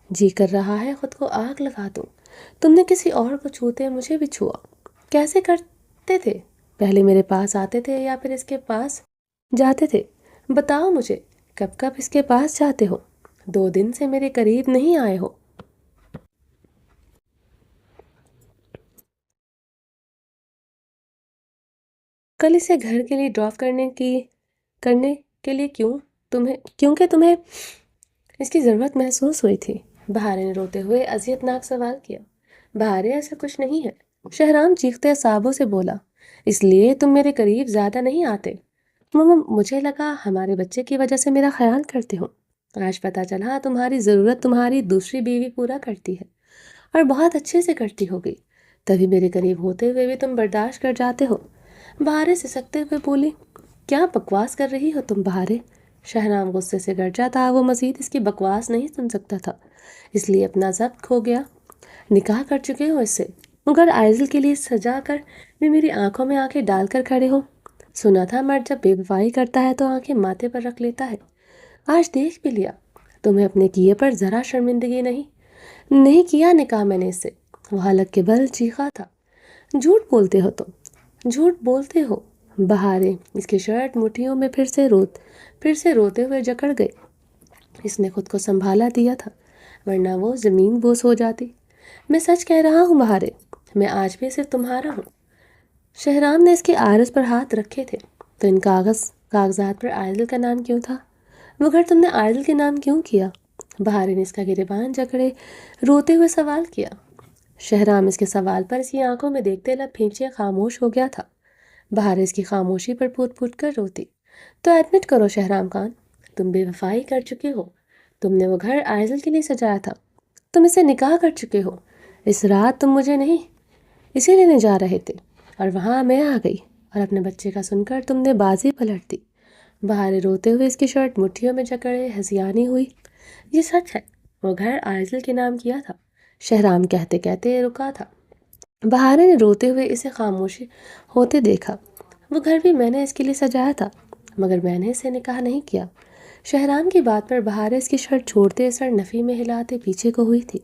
Speaker 1: جی کر رہا ہے خود کو آگ لگا دوں۔ تم نے کسی اور کو چھوتے مجھے بھی چھوا، کیسے کرتے تھے؟ پہلے میرے پاس آتے تھے یا پھر اس کے پاس جاتے تھے؟ بتاؤ مجھے، کب کب اس کے پاس جاتے ہو؟ 2 دن سے میرے قریب نہیں آئے ہو۔ کل اسے گھر کے لیے ڈراپ کرنے کے لیے کیونکہ تمہیں اس کی ضرورت محسوس ہوئی تھی۔ بہارے نے روتے ہوئے اذیت ناک سوال کیا۔ بہارے ایسا کچھ نہیں ہے، شہرام چیختے اعصابوں سے بولا، اس لیے تم میرے قریب زیادہ نہیں آتے۔ مجھے لگا ہمارے بچے کی وجہ سے میرا خیال کرتے ہو۔ آج پتہ چلا تمہاری ضرورت تمہاری دوسری بیوی پورا کرتی ہے، اور بہت اچھے سے کرتی ہوگی، تبھی میرے قریب ہوتے ہوئے بھی تم برداشت کر جاتے ہو۔ بہارے سسکتے ہوئے بولی، کیا بکواس کر رہی ہو تم بہارے؟ شہرام غصے سے گرجا تھا، وہ مزید اس کی بکواس نہیں سن سکتا تھا، اس لیے اپنا ضبط کھو گیا۔ نکاح کر چکے ہو اس سے، مگر آئزل کے لیے سجا کر بھی میری آنکھوں میں آنکھیں ڈال کر کھڑے ہو۔ سنا تھا مرد جب بے وفائی کرتا ہے تو آنکھیں ماتھے پر رکھ لیتا ہے۔ آج دیکھ بھی لیا، تمہیں اپنے کیے پر ذرا شرمندگی نہیں کیا نکاح میں نے اس سے۔ وہ حلق کے بل چیخا تھا۔ جھوٹ بولتے ہو تم، جھوٹ بولتے ہو۔ بہاریں اس کی شرٹ مٹھیوں میں پھر سے روتے ہوئے جکڑ گئی۔ اس نے خود کو سنبھالا دیا تھا، ورنہ وہ زمین بوس ہو جاتی۔ میں سچ کہہ رہا ہوں بہارے، میں آج بھی صرف تمہارا ہوں۔ شہرام نے اس کے عارض پر ہاتھ رکھے تھے۔ تو ان کاغذات پر عادل کا نام کیوں تھا؟ وہ گھر تم نے عادل کے نام کیوں کیا؟ بہارے نے اس کا گریبان جکڑے روتے ہوئے سوال کیا۔ شہرام اس کے سوال پر اس کی آنکھوں میں دیکھتے لب پھینچے خاموش ہو گیا تھا۔ بہارے اس کی خاموشی پر پھوٹ پھوٹ کر روتی۔ تو ایڈمٹ کرو شہرام خان، تم بے وفائی کر چکے ہو۔ تم نے وہ گھر عائزل کے لیے سجایا تھا، تم اسے نکاح کر چکے ہو۔ اس رات تم مجھے نہیں اسے لینے جا رہے تھے، اور وہاں میں آ گئی اور اپنے بچے کا سن کر تم نے بازی پلٹ دی۔ بہارے روتے ہوئے اس کی شرٹ مٹھیوں میں جکڑے ہنسیانی ہوئی۔ یہ سچ ہے، وہ گھر عائزل کے نام کیا تھا۔ شہرام کہتے کہتے رکا تھا۔ بہارے نے روتے ہوئے اسے خاموش ہوتے دیکھا۔ وہ گھر بھی میں نے اس کے لیے سجایا تھا، مگر میں نے اسے نکاح نہیں کیا۔ شہرام کی بات پر بہارے اس کی شرٹ چھوڑتے سر نفی میں ہلاتے پیچھے کو ہوئی تھی۔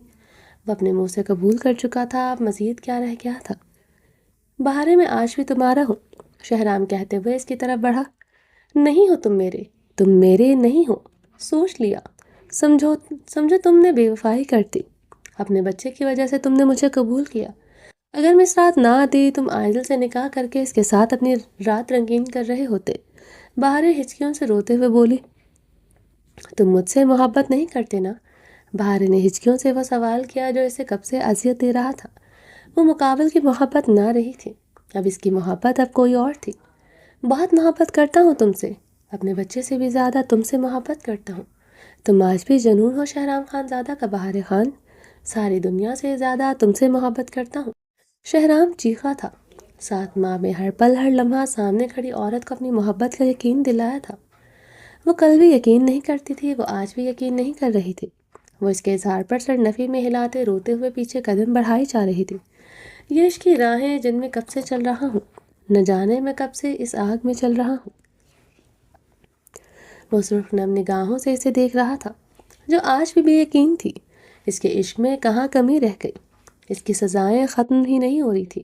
Speaker 1: وہ اپنے منہ سے قبول کر چکا تھا، اب مزید کیا رہ گیا تھا؟ بہارے میں آج بھی تمہارا ہوں، شہرام کہتے ہوئے اس کی طرف بڑھا۔ نہیں ہو تم میرے نہیں ہو، سوچ لیا۔ سمجھو تم نے بے وفائی کر دی، اپنے بچے کی وجہ سے تم نے مجھے قبول کیا۔ اگر میں اس رات نہ آتی، تم عائزل سے نکاح کر کے اس کے ساتھ اپنی رات رنگین کر رہے ہوتے۔ بہارے ہچکیوں سے روتے ہوئے بولی۔ تم مجھ سے محبت نہیں کرتے نا؟ بہارے نے ہچکیوں سے وہ سوال کیا جو اسے کب سے اذیت دے رہا تھا۔ وہ مقابل کی محبت نہ رہی تھی، اب اس کی محبت اب کوئی اور تھی۔ بہت محبت کرتا ہوں تم سے، اپنے بچے سے بھی زیادہ تم سے محبت کرتا ہوں۔ تم آج بھی جنون ہو شہرام خان زادہ کا بہارے خان، ساری دنیا سے زیادہ تم سے محبت کرتا ہوں۔ شہرام چیخا تھا۔ 7 ماہ میں ہر پل ہر لمحہ سامنے کھڑی عورت کو اپنی محبت کا یقین دلایا تھا۔ وہ کل بھی یقین نہیں کرتی تھی، وہ آج بھی یقین نہیں کر رہی تھی۔ وہ اس کے اظہار پر سر نفی میں ہلاتے روتے ہوئے پیچھے قدم بڑھائی جا رہی تھی۔ یہ عشق کی راہیں جن میں کب سے چل رہا ہوں، نہ جانے میں کب سے اس آگ میں چل رہا ہوں۔ وہ سرخ نم نگاہوں سے اسے دیکھ رہا تھا، جو آج بھی بے یقین تھی۔ اس کے عشق میں کہاں کمی رہ گئی؟ اس کی سزائیں ختم ہی نہیں ہو رہی تھی۔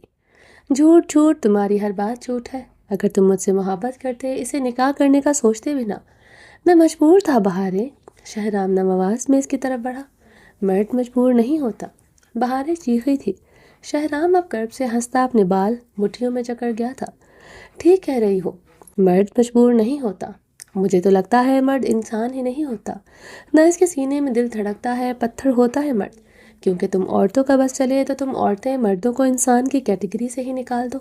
Speaker 1: جھوٹ جھوٹ، تمہاری ہر بات جھوٹ ہے۔ اگر تم مجھ سے محبت کرتے، اسے نکاح کرنے کا سوچتے بھی نہ، میں مجبور تھا بہارے۔ شہرام نم آواز میں اس کی طرف بڑھا۔ مرد مجبور نہیں ہوتا، بہارے چیخی تھی۔ شہرام اب کرب سے ہنستا اپنے بال مٹھیوں میں جکڑ گیا تھا۔ ٹھیک کہہ رہی ہو، مرد مجبور نہیں ہوتا۔ مجھے تو لگتا ہے مرد انسان ہی نہیں ہوتا، نہ اس کے سینے میں دل دھڑکتا ہے، پتھر ہوتا ہے مرد۔ کیونکہ تم عورتوں کا بس چلے تو تم عورتیں مردوں کو انسان کی کیٹیگری سے ہی نکال دو۔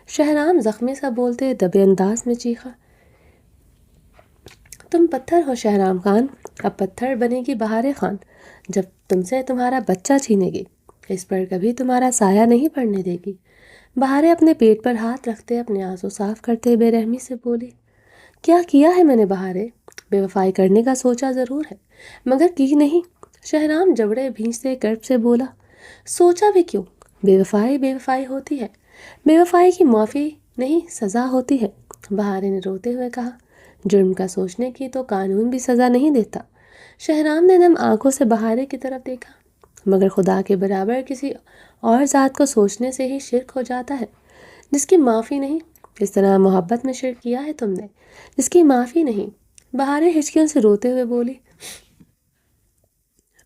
Speaker 1: شہرام زخمی سا بولتے دبے انداز میں چیخا۔ تم پتھر ہو شہرام خان، اب پتھر بنے گی بہارے خان جب تم سے تمہارا بچہ چھینے گی۔ اس پر کبھی تمہارا سایہ نہیں پڑنے دے گی۔ بہارے اپنے پیٹ پر ہاتھ رکھتے اپنے آنسو صاف کرتے بے رحمی سے بولی۔ کیا کیا ہے میں نے بہارے؟ بے وفائی کرنے کا سوچا ضرور ہے، مگر کی نہیں۔ شہرام جبڑے بھینچتے کرب سے بولا۔ سوچا بھی کیوں؟ بے وفائی ہوتی ہے، بے وفائی کی معافی نہیں سزا ہوتی ہے، بہارے نے روتے ہوئے کہا۔ جرم کا سوچنے کی تو قانون بھی سزا نہیں دیتا۔ شہرام نے نم آنکھوں سے بہارے کی طرف دیکھا۔ مگر خدا کے برابر کسی اور ذات کو سوچنے سے ہی شرک ہو جاتا ہے، جس کی معافی نہیں۔ اس طرح محبت میں شرک کیا ہے تم نے، جس کی معافی نہیں۔ بہارے ہچکیوں سے روتے ہوئے بولی۔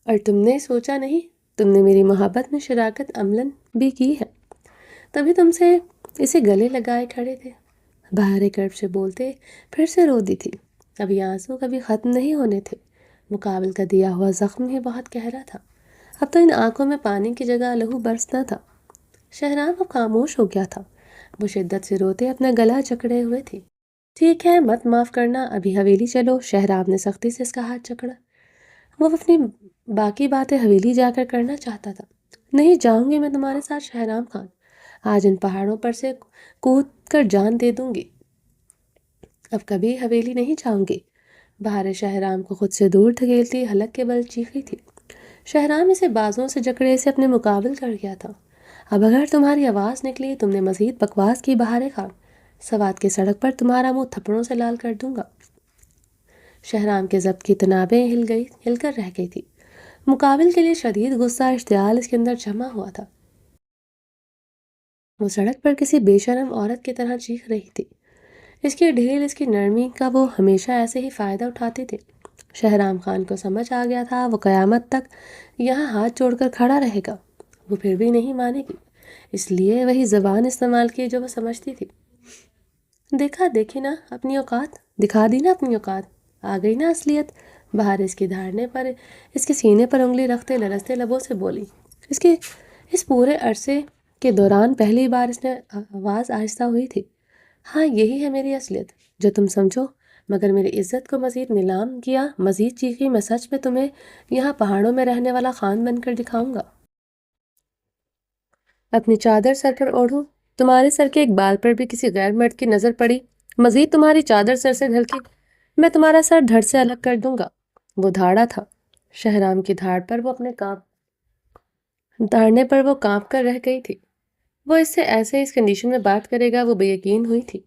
Speaker 1: اور تم نے سوچا نہیں، تم نے میری محبت میں شراکت عملاً بھی کی ہے، تبھی تم سے اسے گلے لگائے کھڑے تھے۔ بہارے کرب سے بولتے پھر سے رو دی تھی۔ ابھی آنسو کبھی ختم نہیں ہونے تھے، مقابل کا دیا ہوا زخم ہی بہت گہرا تھا۔ اب تو ان آنکھوں میں پانی کی جگہ لہو برسنا تھا۔ شہرام اب خاموش ہو گیا تھا، وہ شدت سے روتے اپنا گلا جکڑے ہوئے تھی۔ ٹھیک ہے، مت معاف کرنا، ابھی حویلی چلو۔ شہرام نے سختی سے اس کا ہاتھ جکڑا۔ وہ اپنی باقی باتیں حویلی جا کر کرنا چاہتا تھا۔ نہیں جاؤں گی میں تمہارے ساتھ شہرام خان، آج ان پہاڑوں پر سے کود کر جان دے دوں گی، اب کبھی حویلی نہیں جاؤں گی۔ بہارے شہرام کو خود سے دور دھکیلتی حلق کے بل چیخی تھی۔ شہرام اسے بازوں سے جکڑے سے اپنے مقابل کر گیا تھا۔ اب اگر تمہاری آواز نکلی، تم نے مزید بکواس کی بہارے خان، سوات کی سڑک پر تمہارا منہ تھپڑوں سے لال کر دوں گا۔ شہرام کے ضبط کی تنابیں ہل کر رہ گئی تھی۔ مقابل کے لیے شدید غصہ اشتعال اس کے اندر جمع ہوا تھا۔ وہ سڑک پر کسی بے شرم عورت کی طرح چیخ رہی تھی۔ اس کی ڈھیل، اس کی نرمی کا وہ ہمیشہ ایسے ہی فائدہ اٹھاتے تھے۔ شہرام خان کو سمجھ آ گیا تھا وہ قیامت تک یہاں ہاتھ جوڑ کر کھڑا رہے گا، وہ پھر بھی نہیں مانے گی، اس لیے وہی زبان استعمال کی جو وہ سمجھتی تھی۔ دیکھا دیکھی نا اپنی اوقات، دکھا دی نا اپنی اوقات، آ گئی نا اصلیت۔ باہر اس کی دھاڑنے پر اس کے سینے پر انگلی رکھتے لرزتے لبوں سے بولی۔ اس پورے عرصے کے دوران پہلی بار اس نے آواز آہستہ ہوئی تھی۔ ہاں یہی ہے میری اصلیت جو تم سمجھو، مگر میری عزت کو مزید نیلام کیا، مزید چیخی، میں سچ میں تمہیں یہاں پہاڑوں میں رہنے والا خان بن کر دکھاؤں گا۔ اپنی چادر سر پر اوڑھوں، تمہارے سر کے ایک بال پر بھی کسی غیر مرد کی نظر پڑی، مزید تمہاری چادر سر سے ڈھلکی، میں تمہارا سر دھڑ سے الگ کر دوں گا۔ وہ دھاڑا تھا، شہرام کی دھاڑنے پر وہ کانپ کر رہ گئی تھی۔ وہ اس سے ایسے اس کنڈیشن میں بات کرے گا، وہ بے یقین ہوئی تھی۔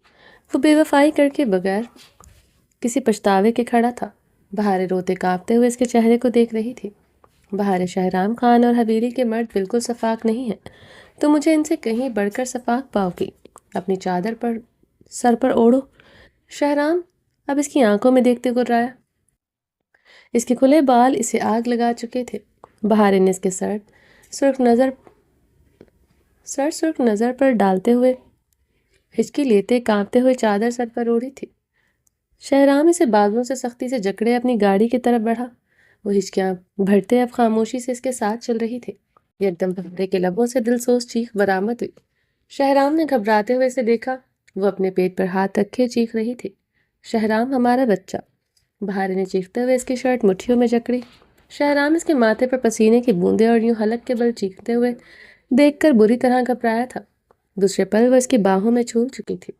Speaker 1: وہ بے وفائی کر کے بغیر کسی پچھتاوے کے کھڑا تھا۔ بہاریں روتے کانپتے ہوئے اس کے چہرے کو دیکھ رہی تھی۔ بہاریں، شہرام خان اور حویلی کے مرد بالکل شفاق نہیں ہیں، تو مجھے ان سے کہیں بڑھ کر شفاق پاؤ گی۔ اپنی چادر پر سر پر اوڑھو۔ شہرام اب اس کی آنکھوں میں دیکھتے گرایا۔ اس کے کھلے بال اسے آگ لگا چکے تھے۔ بہاریں نے اس کے سر سرخ نظر پر ڈالتے ہوئے ہچکی لیتے کانپتے ہوئے چادر سر پر اوڑھی تھی۔ شہرام اسے بازوؤں سے سختی سے جکڑے اپنی گاڑی کی طرف بڑھا۔ وہ ہچکیاں بھرتے اب خاموشی سے اس کے ساتھ چل رہی تھی۔ یکدم بہارے کے لبوں سے دلسوز چیخ برآمد ہوئی۔ شہرام نے گھبراتے ہوئے اسے دیکھا، وہ اپنے پیٹ پر ہاتھ رکھے چیخ رہی تھی، شہرام ہمارا بچہ۔ بہاریں نے چیختے ہوئے اس کی شرٹ مٹھیوں میں جکڑی۔ شہرام اس کے ماتھے پر پسینے کی بوندیں اور یوں حلق کے بل چیختے ہوئے دیکھ کر بری طرح گھبرایا تھا۔ دوسرے پل وہ اس کی باہوں میں چھول چکی تھی۔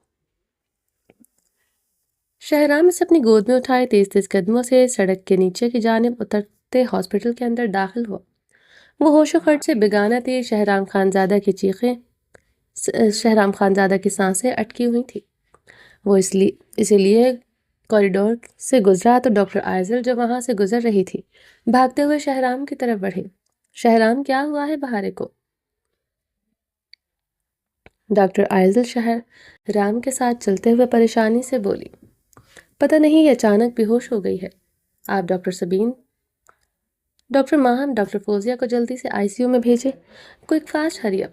Speaker 1: شہرام اسے اپنی گود میں اٹھائے تیز تیز قدموں سے سڑک کے نیچے کی جانب اترتے ہاسپٹل کے اندر داخل ہوا۔ وہ ہوش و خرچ سے بیگانہ تھی۔ شہرام خانزادہ کی سانسیں اٹکی ہوئی تھیں۔ وہ اسی لیے کوریڈور سے گزرا تو ڈاکٹر آئزل جو وہاں سے گزر رہی تھی بھاگتے ہوئے شہرام کی طرف بڑھی۔ شہرام کیا ہوا ہے بہارے کو؟ ڈاکٹر آئزل شہرام کے ساتھ چلتے ہوئے پریشانی سے بولی۔ پتہ نہیں، یہ اچانک بے ہوش ہو گئی ہے۔ آپ doctor Sabeen, doctor Maham, doctor Fouzia کو جلدی سے ICU میں بھیجے، quick fast hurry up.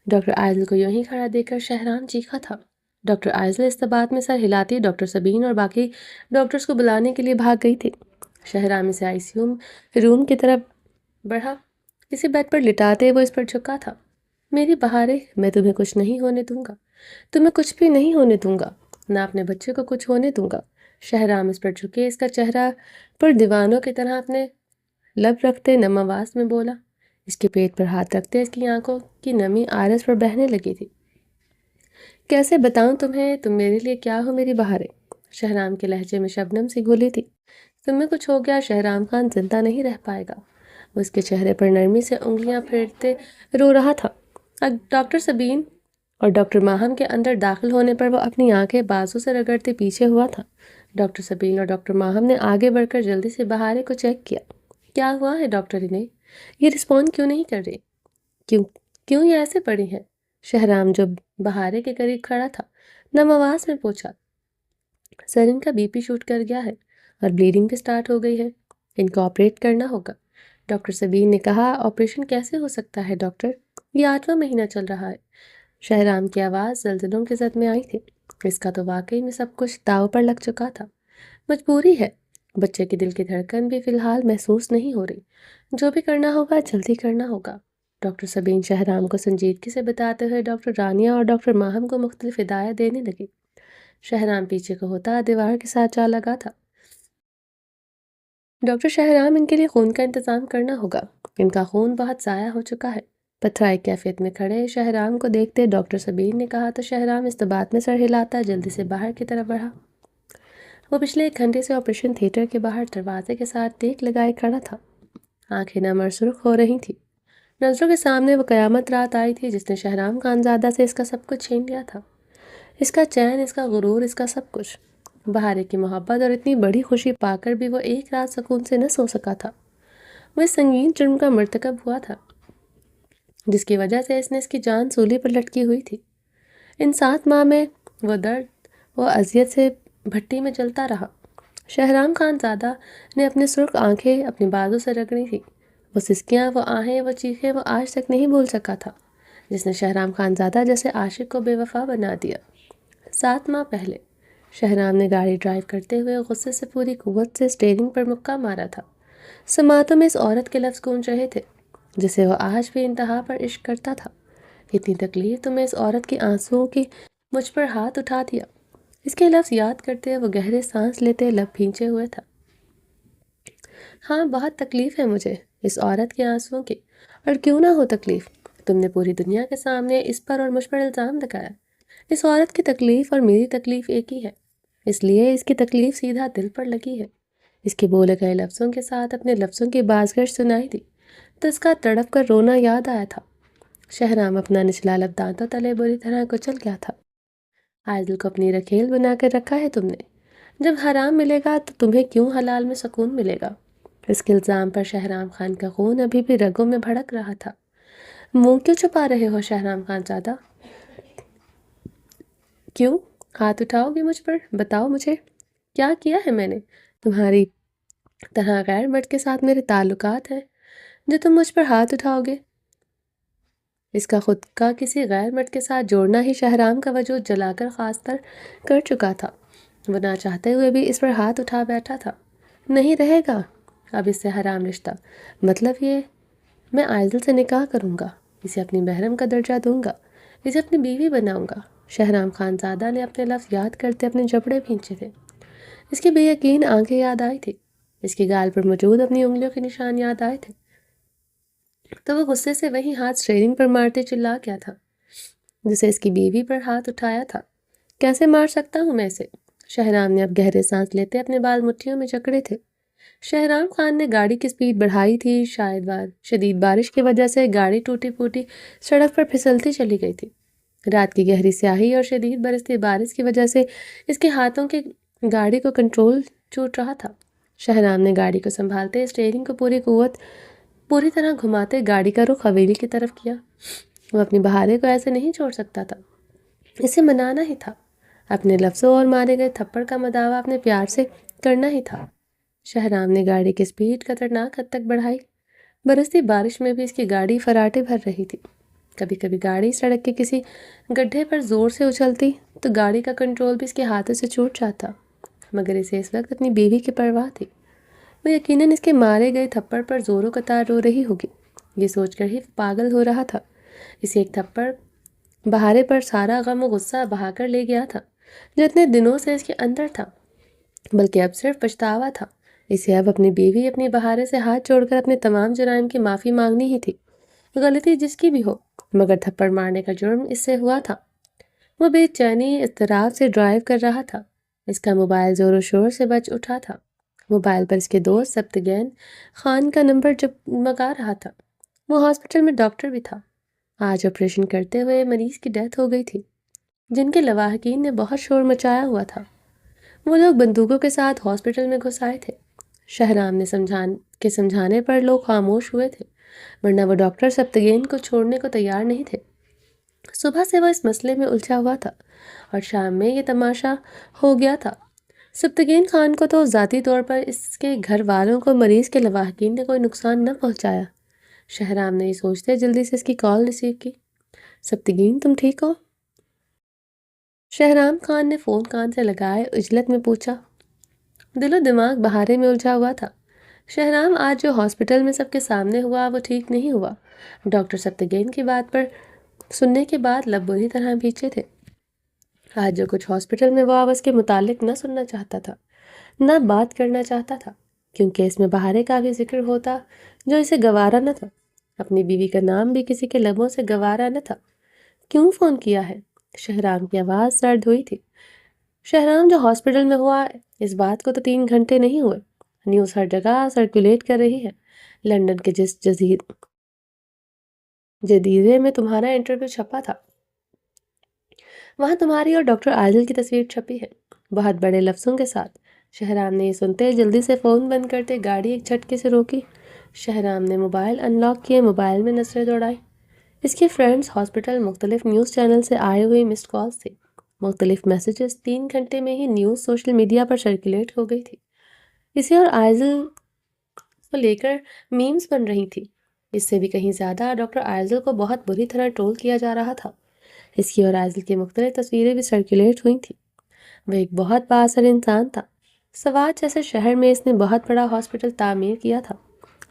Speaker 1: Doctor Aizal کو یوں ہی کھڑا دیکھ کر شہرام چیخا تھا۔ ڈاکٹر آئزل استباط میں سر ہلاتی ڈاکٹر سبین اور باقی ڈاکٹرز کو بلانے کے لیے بھاگ گئی تھی۔ شہرام اسے ICU روم کی طرف بڑھا، اسے بیڈ پر لٹاتے وہ اس پر جھکا تھا۔ میری بہاریں، میں تمہیں کچھ نہیں ہونے دوں گا، تمہیں کچھ بھی نہیں ہونے دوں گا، نہ اپنے بچے کو کچھ ہونے دوں گا۔ شہرام اس پر جھکے، اس کا چہرہ پر دیوانوں کی طرح اپنے لب رکھتے نم آواز میں بولا۔ اس کے پیٹ پر ہاتھ رکھتے اس کی آنکھوں کی نمی آرس پر بہنے لگی تھی۔ کیسے بتاؤں تمہیں، تم میرے لیے کیا ہو میری بہاریں؟ شہرام کے لہجے میں شبنم سی گھلی تھی۔ تمہیں کچھ ہو گیا، شہرام خان زندہ نہیں رہ پائے گا۔ وہ اس کے چہرے پر نرمی سے انگلیاں پھیرتے رو رہا تھا۔ ڈاکٹر سبین اور ڈاکٹر ماہم کے اندر داخل ہونے پر وہ اپنی آنکھیں بازو سے رگڑتے پیچھے ہوا تھا۔ ڈاکٹر سبین اور ڈاکٹر ماہم نے آگے بڑھ کر جلدی سے بہاریں کو چیک کیا۔ کیا ہوا ہے ڈاکٹر انہیں؟ یہ رسپونڈ کیوں نہیں کر رہی؟ کیوں یہ ایسے پڑی ہیں؟ شہرام جو بہاریں کے قریب کھڑا تھا نم آواز میں پوچھا۔ سر، ان کا BP شوٹ کر گیا ہے اور بلیڈنگ بھی سٹارٹ ہو گئی ہے، ان کو آپریٹ کرنا ہوگا۔ ڈاکٹر سبین نے کہا۔ آپریشن کیسے ہو سکتا ہے ڈاکٹر؟ یہ 8واں مہینہ چل رہا ہے۔ شہرام کی آواز زلزلوں کے زد میں آئی تھی۔ اس کا تو واقعی میں سب کچھ داؤ پر لگ چکا تھا۔ مجبوری ہے، بچے کے دل کی دھڑکن بھی فی الحال محسوس نہیں ہو رہی۔ جو بھی کرنا ہوگا جلدی کرنا ہوگا۔ ڈاکٹر سبین شہرام کو سنجیدگی سے بتاتے ہوئے ڈاکٹر رانیہ اور ڈاکٹر ماہم کو مختلف ہدایات دینے لگی۔ شہرام پیچھے کو ہوتا دیوار کے ساتھ جا لگا تھا۔ ڈاکٹر شہرام، ان کے لیے خون کا انتظام کرنا ہوگا، ان کا خون بہت ضائع ہو چکا ہے۔ پتھرائی کیفیت میں کھڑے شہرام کو دیکھتے ڈاکٹر سبین نے کہا تو شہرام استباط میں سر ہلاتا جلدی سے باہر کی طرف بڑھا۔ وہ پچھلے 1 گھنٹے سے آپریشن تھیٹر کے باہر دروازے کے ساتھ ٹیک لگائے کھڑا تھا۔ آنکھیں نم اور سرخ ہو رہی تھیں۔ نظروں کے سامنے وہ قیامت رات آئی تھی جس نے شہرام خانزادہ سے اس کا سب کچھ چھین لیا تھا، اس کا چین، اس کا غرور، اس کا سب کچھ۔ بہاریں کی محبت اور اتنی بڑی خوشی پا کر بھی وہ ایک رات سکون سے نہ سو سکا تھا۔ وہ اس سنگین جرم کا مرتکب ہوا تھا جس کی وجہ سے اس کی جان سولی پر لٹکی ہوئی تھی۔ ان 7 ماہ میں وہ درد و اذیت سے بھٹی میں جلتا رہا۔ شہرام خان زادہ نے اپنے سرخ آنکھیں اپنی بازو سے رگڑی تھی۔ وہ سسکیاں، وہ آہیں، وہ چیخیں وہ آج تک نہیں بھول سکا تھا، جس نے شہرام خان زادہ جیسے عاشق کو بے وفا بنا دیا۔ 7 ماہ پہلے شہرام نے گاڑی ڈرائیو کرتے ہوئے غصے سے پوری قوت سے اسٹیئرنگ پر مکہ مارا تھا۔ سماعتوں میں اس عورت کے لفظ گونج رہے تھے جسے وہ آج بھی انتہا پر عشق کرتا تھا۔ اتنی تکلیف تو میں اس عورت کے آنسوؤں کی مجھ پر ہاتھ اٹھا دیا۔ اس کے لفظ یاد کرتے وہ گہرے سانس لیتے لب بھینچے ہوئے تھا۔ ہاں، بہت تکلیف ہے مجھے اس عورت کے آنسوؤں کی، اور کیوں نہ ہو تکلیف؟ تم نے پوری دنیا کے سامنے اس پر اور مجھ پر الزام لگایا۔ اس عورت کی تکلیف اور میری تکلیف ایک ہی ہے، اس لیے اس کی تکلیف سیدھا دل پر لگی ہے۔ اس کے بولے گئے لفظوں کے ساتھ اپنے لفظوں کی بازگشت سنائی دی تو اس کا تڑپ کر رونا یاد آیا تھا۔ شہرام اپنا نچلا لب دانتوں تلے بری طرح کچل گیا تھا۔ عائدل کو اپنی رکھیل بنا کر رکھا ہے تم نے، جب حرام ملے گا تو تمہیں کیوں حلال میں سکون ملے گا؟ اس کے الزام پر شہرام خان کا خون ابھی بھی رگوں میں بھڑک رہا تھا۔ منہ کیوں چھپا رہے ہو شہرام خان زادہ؟ کیوں؟ ہاتھ اٹھاؤ گے مجھ پر؟ بتاؤ مجھے، کیا کیا ہے میں نے؟ تمہاری طرح غیر مرد کے ساتھ میرے تعلقات ہیں جو تم مجھ پر ہاتھ اٹھاؤ گے؟ اس کا خود کا کسی غیر مرد کے ساتھ جوڑنا ہی شہرام کا وجود جلا کر خاص کر چکا تھا۔ وہ نہ چاہتے ہوئے بھی اس پر ہاتھ اٹھا بیٹھا تھا۔ نہیں رہے گا اب اس سے حرام رشتہ، مطلب یہ میں عائدل سے نکاح کروں گا، اسے اپنی محرم کا درجہ دوں گا، اسے اپنی بیوی بناؤں گا۔ شہرام خان زادہ نے اپنے لفظ یاد کرتے اپنے جبڑے بھینچے تھے۔ اس کی بے یقین آنکھیں یاد آئی تھی، اس کی گال پر موجود اپنی انگلیوں کے نشان یاد آئے تھے، تو وہ غصے سے وہی ہاتھ اسٹیئرنگ پر مارتے چلا گیا تھا جسے اس کی بیوی پر ہاتھ اٹھایا تھا۔ کیسے مار سکتا ہوں میں اسے؟ شہرام نے اب گہرے سانس لیتے اپنے بال مٹھیوں میں جکڑے تھے۔ شہرام خان نے گاڑی کی سپیڈ بڑھائی تھی، شاید شدید بارش کی وجہ سے گاڑی ٹوٹی پھوٹی سڑک پر پھسلتی چلی گئی تھی۔ رات کی گہری سیاہی اور شدید برستی بارش کی وجہ سے اس کے ہاتھوں کے گاڑی کو کنٹرول چھوٹ رہا تھا۔ شہرام نے گاڑی کو سنبھالتے اسٹیئرنگ کو پوری طرح گھماتے گاڑی کا رخ حویلی کی طرف کیا۔ وہ اپنی بہارے کو ایسے نہیں چھوڑ سکتا تھا، اسے منانا ہی تھا۔ اپنے لفظوں اور مارے گئے تھپڑ کا مداوع اپنے پیار سے کرنا ہی تھا۔ شہرام نے گاڑی کی سپیڈ خطرناک حد تک بڑھائی۔ برستی بارش میں بھی اس کی گاڑی فراٹے بھر رہی تھی۔ کبھی کبھی گاڑی سڑک کے کسی گڈھے پر زور سے اچھلتی تو گاڑی کا کنٹرول بھی اس کے ہاتھوں سے چھوٹ جاتا، مگر اسے اس وقت اپنی بیوی کی پرواہ تھی۔ وہ یقیناً اس کے مارے گئے تھپڑ پر زور و قطار رو رہی ہوگی، یہ سوچ کر ہی پاگل ہو رہا تھا۔ اسے ایک تھپڑ بہارے پر سارا غم و غصہ بہا کر لے گیا تھا جو اتنے دنوں سے اس کے اندر تھا، بلکہ اب صرف پچھتاوا تھا۔ اسے اب اپنی بیوی اپنی بہارے سے ہاتھ جوڑ کر اپنے تمام جرائم کی معافی مانگنی ہی تھی، غلطی جس کی بھی ہو، مگر تھپڑ مارنے کا جرم اس سے ہوا تھا۔ وہ بے چینی اضطراب سے ڈرائیو کر رہا تھا۔ اس کا موبائل زور و شور سے بج اٹھا تھا۔ موبائل پر اس کے دوست سبتگین خان کا نمبر جگمگا رہا تھا۔ وہ ہاسپٹل میں ڈاکٹر بھی تھا۔ آج آپریشن کرتے ہوئے مریض کی ڈیتھ ہو گئی تھی جن کے لواحقین نے بہت شور مچایا ہوا تھا۔ وہ لوگ بندوقوں کے ساتھ ہاسپٹل میں گھس آئے تھے۔ شہرام نے سمجھانے پر لوگ خاموش ہوئے تھے، ورنہ وہ ڈاکٹر سبتگین کو چھوڑنے کو تیار نہیں تھے۔ صبح سے وہ اس مسئلے میں الجھا ہوا تھا اور شام میں یہ تماشا ہو گیا تھا۔ سبتگین خان کو تو ذاتی طور پر اس کے گھر والوں کو مریض کے لواحقین نے کوئی نقصان نہ پہنچایا۔ شہرام نے یہ سوچتے جلدی سے اس کی کال ریسیو کی۔ سبتگین، تم ٹھیک ہو؟ شہرام خان نے فون کان سے لگائے عجلت میں پوچھا۔ دل و دماغ بہارے میں الجھا ہوا تھا۔ شہرام، آج جو ہاسپٹل میں سب کے سامنے ہوا وہ ٹھیک نہیں ہوا۔ ڈاکٹر سبتگین کی بات پر سننے کے بعد لب بری طرح بھینچے تھے۔ آج جو کچھ ہاسپٹل میں ہوا وہ اس کے متعلق نہ سننا چاہتا تھا، نہ بات کرنا چاہتا تھا، کیونکہ اس میں بہارے کا بھی ذکر ہوتا جو اسے گوارا نہ تھا۔ اپنی بیوی کا نام بھی کسی کے لبوں سے گوارا نہ تھا۔ کیوں فون کیا ہے؟ شہرام کی آواز سرد ہوئی تھی۔ شہرام، جو ہاسپٹل میں ہوا اس بات کو تو 3 گھنٹے نہیں ہوئے، نیوز ہر جگہ سرکولیٹ کر رہی ہے۔ لندن کے جس جزیرے میں تمہارا انٹرویو چھپا تھا وہاں تمہاری اور ڈاکٹر عادل کی تصویر چھپی ہے، بہت بڑے لفظوں کے ساتھ۔ شہرام نے یہ سنتے جلدی سے فون بند کرتے گاڑی ایک جھٹکے سے روکی۔ شہرام نے موبائل ان لاک کیے، موبائل میں نظریں دوڑائی۔ اس کے فرینڈز ہاسپٹل، مختلف نیوز چینل سے آئے ہوئے مسڈ کالز تھے، مختلف میسیجز۔ 3 گھنٹے میں ہی نیوز سوشل میڈیا پر سرکولیٹ ہو گئی تھی۔ اسے اور آئزل کو لے کر میمز بن رہی تھی۔ اس سے بھی کہیں زیادہ ڈاکٹر آئزل کو بہت بری طرح ٹرول کیا جا رہا تھا۔ اس کی اور آئزل کی مختلف تصویریں بھی سرکولیٹ ہوئی تھیں۔ وہ ایک بہت بااثر انسان تھا۔ سوات جیسے شہر میں اس نے بہت بڑا ہاسپٹل تعمیر کیا تھا،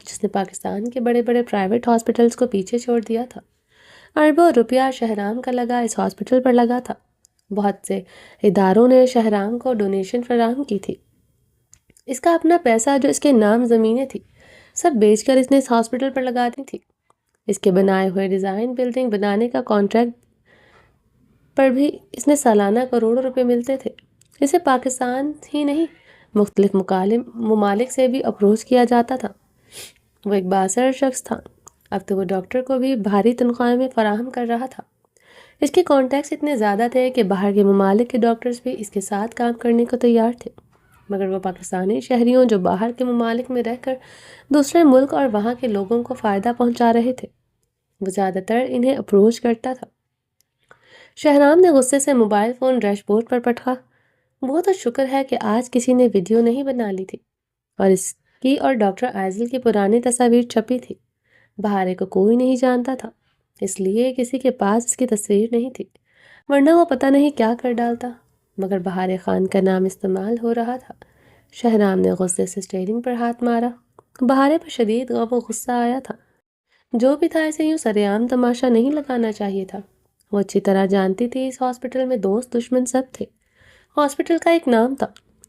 Speaker 1: جس نے پاکستان کے بڑے بڑے پرائیویٹ ہاسپٹلز کو پیچھے چھوڑ دیا تھا۔ اربوں روپیہ شہرام کا لگا اس ہاسپٹل پر لگا تھا۔ بہت سے اداروں نے شہرام کو ڈونیشن فراہم کی تھی۔ اس کا اپنا پیسہ جو اس کے نام زمینیں تھی سب بیچ کر اس نے اس ہاسپٹل پر لگا دی تھی۔ اس کے بنائے ہوئے ڈیزائن بلڈنگ بنانے کا کانٹریکٹ پر بھی اس نے سالانہ کروڑوں روپے ملتے تھے۔ اسے پاکستان ہی نہیں مختلف ممالک سے بھی اپروچ کیا جاتا تھا۔ وہ ایک بااثر شخص تھا۔ اب تو وہ ڈاکٹر کو بھی بھاری تنخواہیں میں فراہم کر رہا تھا۔ اس کے کانٹیکٹس اتنے زیادہ تھے کہ باہر کے ممالک کے ڈاکٹرز بھی اس کے ساتھ کام کرنے کو تیار تھے، مگر وہ پاکستانی شہریوں جو باہر کے ممالک میں رہ کر دوسرے ملک اور وہاں کے لوگوں کو فائدہ پہنچا رہے تھے، وہ زیادہ تر انہیں اپروچ کرتا تھا۔ شہرام نے غصے سے موبائل فون ڈیش بورڈ پر پٹکا۔ وہ تو شکر ہے کہ آج کسی نے ویڈیو نہیں بنا لی تھی اور اس کی اور ڈاکٹر آئزل کی پرانی تصاویر چھپی تھی۔ بہارے کو کوئی نہیں جانتا تھا، اس لیے کسی کے پاس اس کی تصویر نہیں تھی، ورنہ وہ پتہ نہیں کیا کر ڈالتا، مگر بہارے خان کا نام استعمال ہو رہا تھا۔ شہرام نے غصے سے اسٹیئرنگ پر ہاتھ مارا۔ بہارے پر شدید غم و غصہ آیا تھا۔ جو بھی تھا اسے یوں سرعام تماشا نہیں لگانا چاہیے تھا۔ وہ اچھی طرح جانتی تھی اس ہاسپٹل میں دوست دشمن سب تھے۔ ہاسپٹل کا ایک نام تھا۔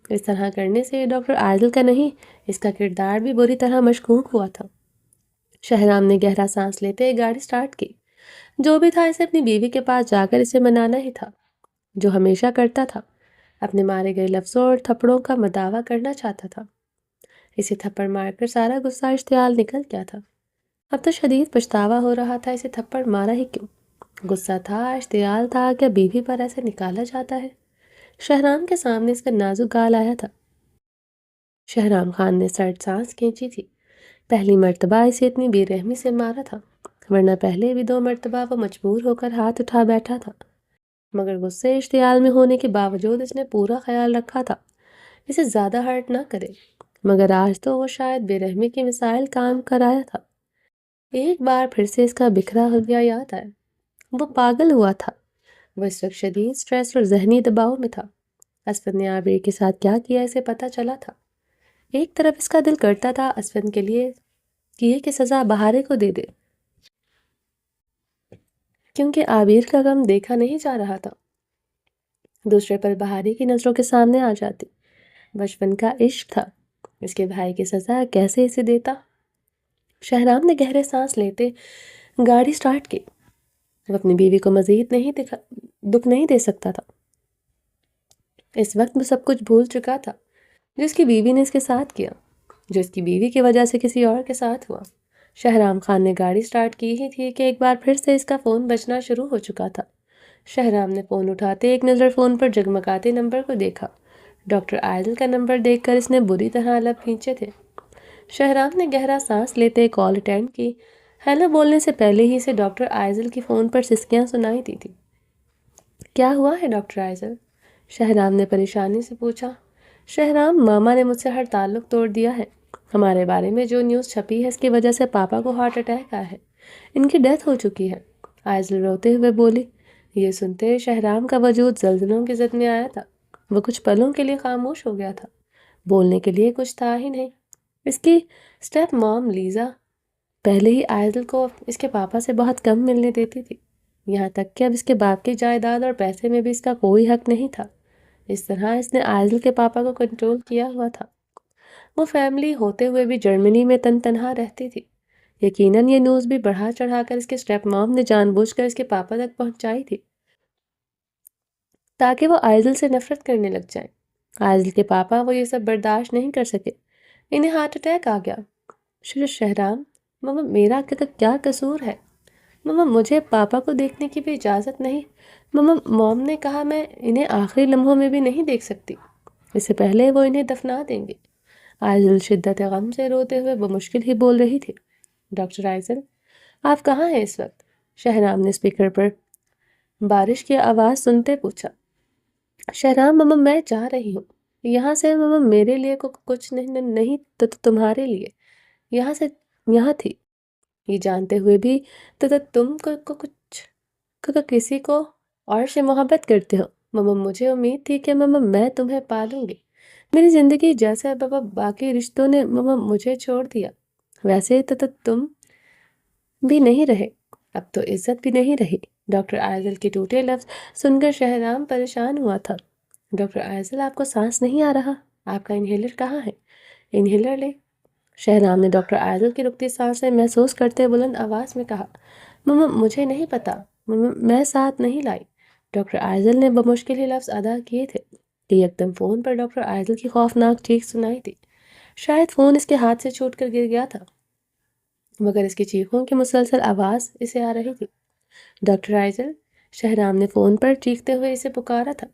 Speaker 1: اس طرح کرنے سے ڈاکٹر عادل کا نہیں، اس کا کردار بھی بری طرح مشکوک ہوا تھا۔ شہرام نے گہرا سانس لیتے گاڑی سٹارٹ کی۔ جو بھی تھا اسے اپنی بیوی کے پاس جا کر اسے منانا ہی تھا، جو ہمیشہ کرتا تھا۔ اپنے مارے گئے لفظوں اور تھپڑوں کا مداوع کرنا چاہتا تھا۔ اسے تھپڑ مار کر سارا غصہ اشتعال نکل گیا تھا۔ اب تو شدید پچھتاوا ہو رہا تھا اسے تھپڑ مارا ہی کیوں۔ غصہ تھا، اشتعال تھا، کیا بیوی پر ایسے نکالا جاتا ہے؟ شہرام کے سامنے اس کا نازک گال آیا تھا۔ شہرام خان نے سرد سانس کھینچی تھی۔ پہلی مرتبہ اسے اتنی بے رحمی سے مارا تھا، ورنہ پہلے بھی 2 مرتبہ وہ مجبور ہو کر ہاتھ اٹھا بیٹھا تھا، مگر غصے اشتعال میں ہونے کے باوجود اس نے پورا خیال رکھا تھا اسے زیادہ ہرٹ نہ کرے، مگر آج تو وہ شاید بے رحمی کی مثال کام کر آیا تھا۔ ایک بار پھر سے اس کا بکھرا حلیہ یاد آیا۔ وہ پاگل ہوا تھا۔ وہ اس وقت شدید سٹریس اور ذہنی دباؤ میں تھا۔ اسفند نے عابر کے ساتھ کیا کیا اسے پتہ چلا تھا۔ ایک طرف اس کا دل کرتا تھا اسفند کے لیے کیے کہ سزا بہارے کو دے دے، کیونکہ عابر کا غم دیکھا نہیں جا رہا تھا۔ دوسرے پر بہارے کی نظروں کے سامنے آ جاتی۔ بچپن کا عشق تھا، اس کے بھائی کی سزا کیسے اسے دیتا؟ شہرام نے گہرے سانس لیتے گاڑی سٹارٹ کی۔ وہ اپنی بیوی کو مزید دکھ نہیں دے سکتا تھا۔ اس وقت وہ سب کچھ بھول چکا تھا جو اس کی بیوی نے اس کے ساتھ کیا، جو اس کی بیوی کی وجہ سے کسی اور کے ساتھ ہوا۔ شہرام خان نے گاڑی سٹارٹ کی ہی تھی کہ ایک بار پھر سے اس کا فون بجنا شروع ہو چکا تھا۔ شہرام نے فون اٹھاتے ایک نظر فون پر جگمگاتے نمبر کو دیکھا۔ ڈاکٹر عادل کا نمبر دیکھ کر اس نے بری طرح لب کھینچے تھے۔ شہرام نے گہرا سانس لیتے کال اٹینڈ کی۔ ہیلو بولنے سے پہلے ہی اسے ڈاکٹر عادل کی فون پر سسکیاں سنائی دی تھی۔ کیا ہوا ہے ڈاکٹر عادل؟ شہرام نے پریشانی سے پوچھا۔ شہرام، ماما نے مجھ سے ہر تعلق توڑ دیا ہے۔ ہمارے بارے میں جو نیوز چھپی ہے اس کی وجہ سے پاپا کو ہارٹ اٹیک آیا ہے، ان کی ڈیتھ ہو چکی ہے، عادل روتے ہوئے بولی۔ یہ سنتے شہرام کا وجود زلزلوں کی زد میں آیا تھا۔ وہ کچھ پلوں کے لیے خاموش ہو گیا تھا۔ بولنے کے لیے کچھ تھا ہی نہیں۔ اس کی اسٹیپ مام لیزا پہلے ہی عادل کو اس کے پاپا سے بہت کم ملنے دیتی تھی، یہاں تک کہ اب اس کے باپ کی جائیداد اور پیسے میں بھی اس کا کوئی حق نہیں تھا۔ اس طرح اس نے عادل کے پاپا کو کنٹرول کیا ہوا تھا۔ وہ فیملی ہوتے ہوئے بھی جرمنی میں تنہا رہتی تھی۔ یقیناً یہ نیوز بھی بڑھا چڑھا کر اس کے اسٹیپ مام نے جان بوجھ کر اس کے پاپا تک پہنچائی تھی تاکہ وہ عادل سے نفرت کرنے لگ جائیں۔ عادل کے پاپا وہ یہ سب برداشت نہیں کر سکے، انہیں ہارٹ اٹیک آ گیا۔ شہرام، ماما میرا کیا قصور ہے؟ ماما مجھے پاپا کو دیکھنے کی بھی اجازت نہیں۔ ماما موم نے کہا میں انہیں آخری لمحوں میں بھی نہیں دیکھ سکتی، اس سے پہلے وہ انہیں دفنا دیں گے۔ عادل شدت غم سے روتے ہوئے وہ مشکل ہی بول رہی تھی۔ ڈاکٹر عادل، آپ کہاں ہیں اس وقت؟ شہرام نے اسپیکر پر بارش کی آواز سنتے پوچھا۔ شہرام، ماما میں جا رہی ہوں۔ یہاں سے ماما میرے لیے کچھ نہیں تو تمہارے لیے یہاں سے یہاں تھی، یہ جانتے ہوئے بھی تو تم کو کچھ کسی کو اور سے محبت کرتے ہو۔ ماما مجھے امید تھی کہ ماما میں تمہیں پالوں گی، میری زندگی جیسے بابا باقی رشتوں نے ماما مجھے چھوڑ دیا ویسے تو تم بھی نہیں رہے، اب تو عزت بھی نہیں رہی۔ ڈاکٹر آئزل کے ٹوٹے لفظ سن کر شہرام پریشان ہوا تھا۔ ڈاکٹر آئزل آپ کو سانس نہیں آ رہا؟ آپ کا انہیلر کہاں ہے؟ انہیلر لے۔ شہرام نے ڈاکٹر آئزل کی رکتی سانسیں محسوس کرتے بلند آواز میں کہا، ماما مجھے نہیں پتا، ماما میں ساتھ نہیں لائی۔ ڈاکٹر آئزل نے بمشکل ہی لفظ ادا کیے تھے کہ یکدم فون پر ڈاکٹر آئزل کی خوفناک چیخ سنائی تھی۔ شاید فون اس کے ہاتھ سے چھوٹ کر گر گیا تھا، مگر اس کی چیخوں کی مسلسل آواز اسے آ رہی تھی۔ ڈاکٹر آئزل، شہرام نے فون پر چیختے ہوئے اسے پکارا تھا۔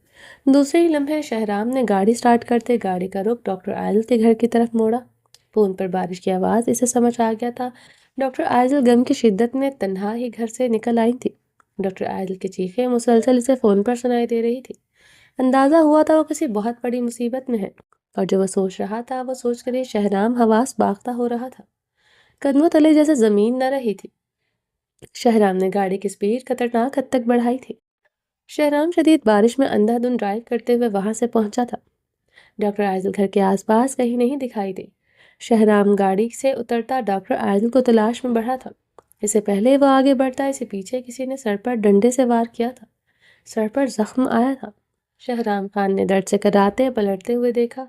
Speaker 1: دوسرے ہی لمحے شہرام نے گاڑی سٹارٹ کرتے گاڑی کا رخ ڈاکٹر آئزل کے گھر کی طرف موڑا۔ فون پر بارش کی آواز اسے سمجھ آ گیا تھا۔ ڈاکٹر آئزل غم کی شدت میں تنہا ہی گھر سے نکل آئی تھی۔ ڈاکٹر آئزل کی چیخیں مسلسل اسے فون پر سنائی دے رہی تھی۔ اندازہ ہوا تھا وہ کسی بہت بڑی مصیبت میں ہے، اور جو وہ سوچ رہا تھا وہ سوچ کر ہی شہرام حواس باختہ ہو رہا تھا۔ قدموں تلے جیسے زمین نہ رہی تھی۔ شہرام نے گاڑی کی سپیڈ خطرناک حد تک بڑھائی تھی۔ شہرام شدید بارش میں اندھا دھند ڈرائیو کرتے ہوئے وہاں سے پہنچا تھا۔ ڈاکٹر آئزل گھر کے آس پاس کہیں نہیں دکھائی دی۔ شہرام گاڑی سے اترتا ڈاکٹر آئزل کو تلاش میں بڑھا تھا۔ اس سے پہلے وہ آگے بڑھتا اسے پیچھے کسی نے سر پر ڈنڈے سے وار کیا تھا۔ سر پر زخم آیا تھا۔ شہرام خان نے درد سے کراتے پلٹتے ہوئے دیکھا۔